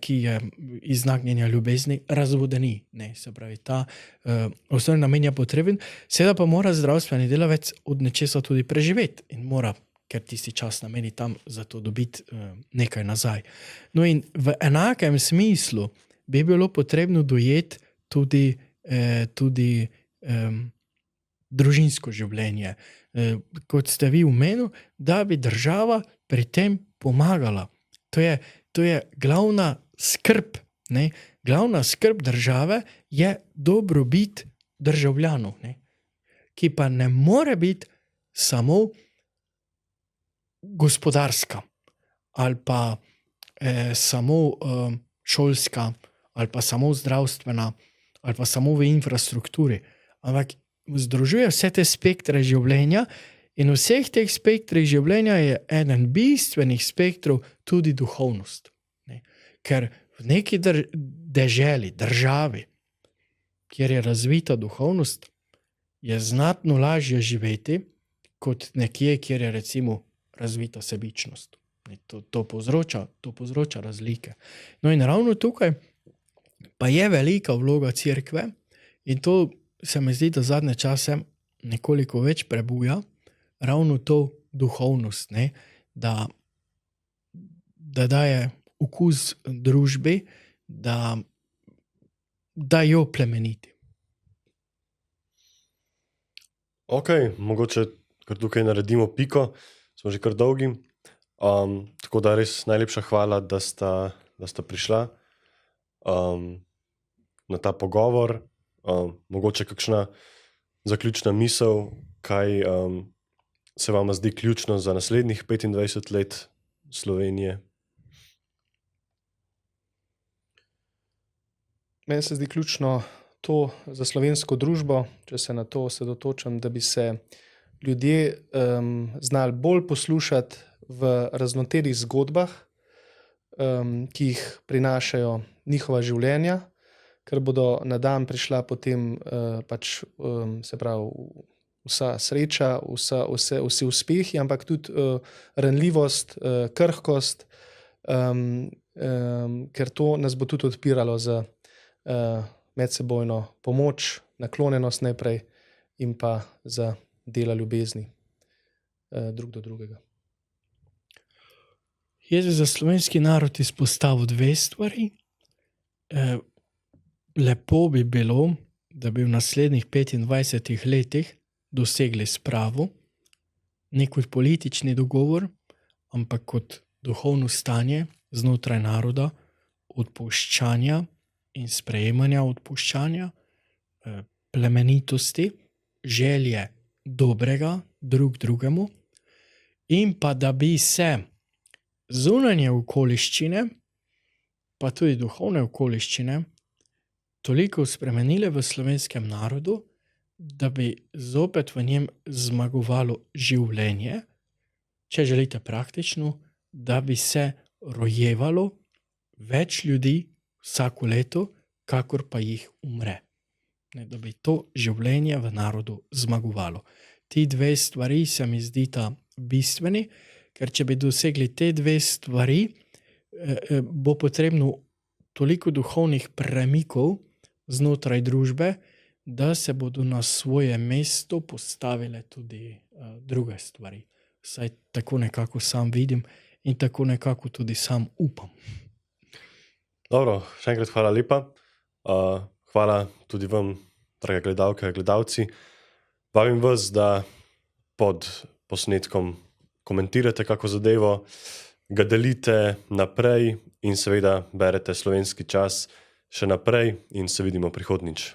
ki je iz nagnjenja ljubezni, razvodeni. Se pravi, ta osnovni namen je potreben, seveda pa mora zdravstveni delavec od nečesa tudi preživeti in mora, ker tisti čas nameni tam, zato dobiti nekaj nazaj. No in v enakem smislu bi bilo potrebno dojeti tudi družinsko življenje. Kot ste vi omenili, da bi država pri tem pomagala. To je glavna skrb. Glavna skrb države je dobrobit državljanov, ki pa ne more biti samo gospodarska ali pa samo šolska ali pa samo zdravstvena ali pa samo v infrastrukturi, ampak združuje vse te spektre življenja in v vseh teh spektrih življenja je eden bistvenih spektrov tudi duhovnost. Ker v neki deželi, državi, kjer je razvita duhovnost, je znatno lažje živeti kot nekje, kjer je recimo razvita sebičnost. To povzroča razlike. No in ravno tukaj Pa je velika vloga cerkve in to se mi zdi, da zadnje čase nekoliko več prebuja, ravno to duhovnost, ne? Da daje okus družbi, da jo plemeniti. Ok, mogoče kar tukaj naredimo piko, smo že kar dolgi. Tako da res najlepša hvala, da sta prišla na ta pogovor. Mogoče kakšna zaključna misel, kaj se vam zdi ključno za naslednjih 25 let Slovenije? Meni se zdi ključno to za slovensko družbo, če se na to osredotočam, da bi se ljudje znali bolj poslušati v raznoterih zgodbah, ki jih prinašajo njihova življenja, ker bodo na dan prišla potem se pravi vsa sreča, vsi uspehi, ampak tudi ranljivost, krhkost, ker to nas bo tudi odpiralo za medsebojno pomoč, naklonjenost najprej in pa za dela ljubezni drug do drugega. Jaz bi za slovenski narod izpostavil dve stvari. Lepo bi bilo, da bi v naslednjih 25 letih dosegli spravo, ne kot politični dogovor, ampak kot duhovno stanje znotraj naroda, odpuščanja in sprejemanja odpuščanja, plemenitosti, želje dobrega drug drugemu, in pa da bi se zunanje okoliščine, pa tudi duhovne okoliščine, toliko spremenile v slovenskem narodu, da bi zopet v njem zmagovalo življenje, če želite praktično, da bi se rojevalo več ljudi vsako leto, kakor pa jih umre. Da bi to življenje v narodu zmagovalo. Ti dve stvari se mi zdita bistveni, ker če bi dosegli te dve stvari, bo potrebno toliko duhovnih premikov znotraj družbe, da se bodo na svoje mesto postavile tudi druge stvari. Vsaj tako nekako sam vidim in tako nekako tudi sam upam. Dobro, še enkrat hvala lepa. Hvala tudi vam, drage gledalke in gledalci. Vabim vas, da pod posnetkom komentirate kako zadevo, ga delite naprej in seveda berete Slovenski čas še naprej in se vidimo prihodnjič.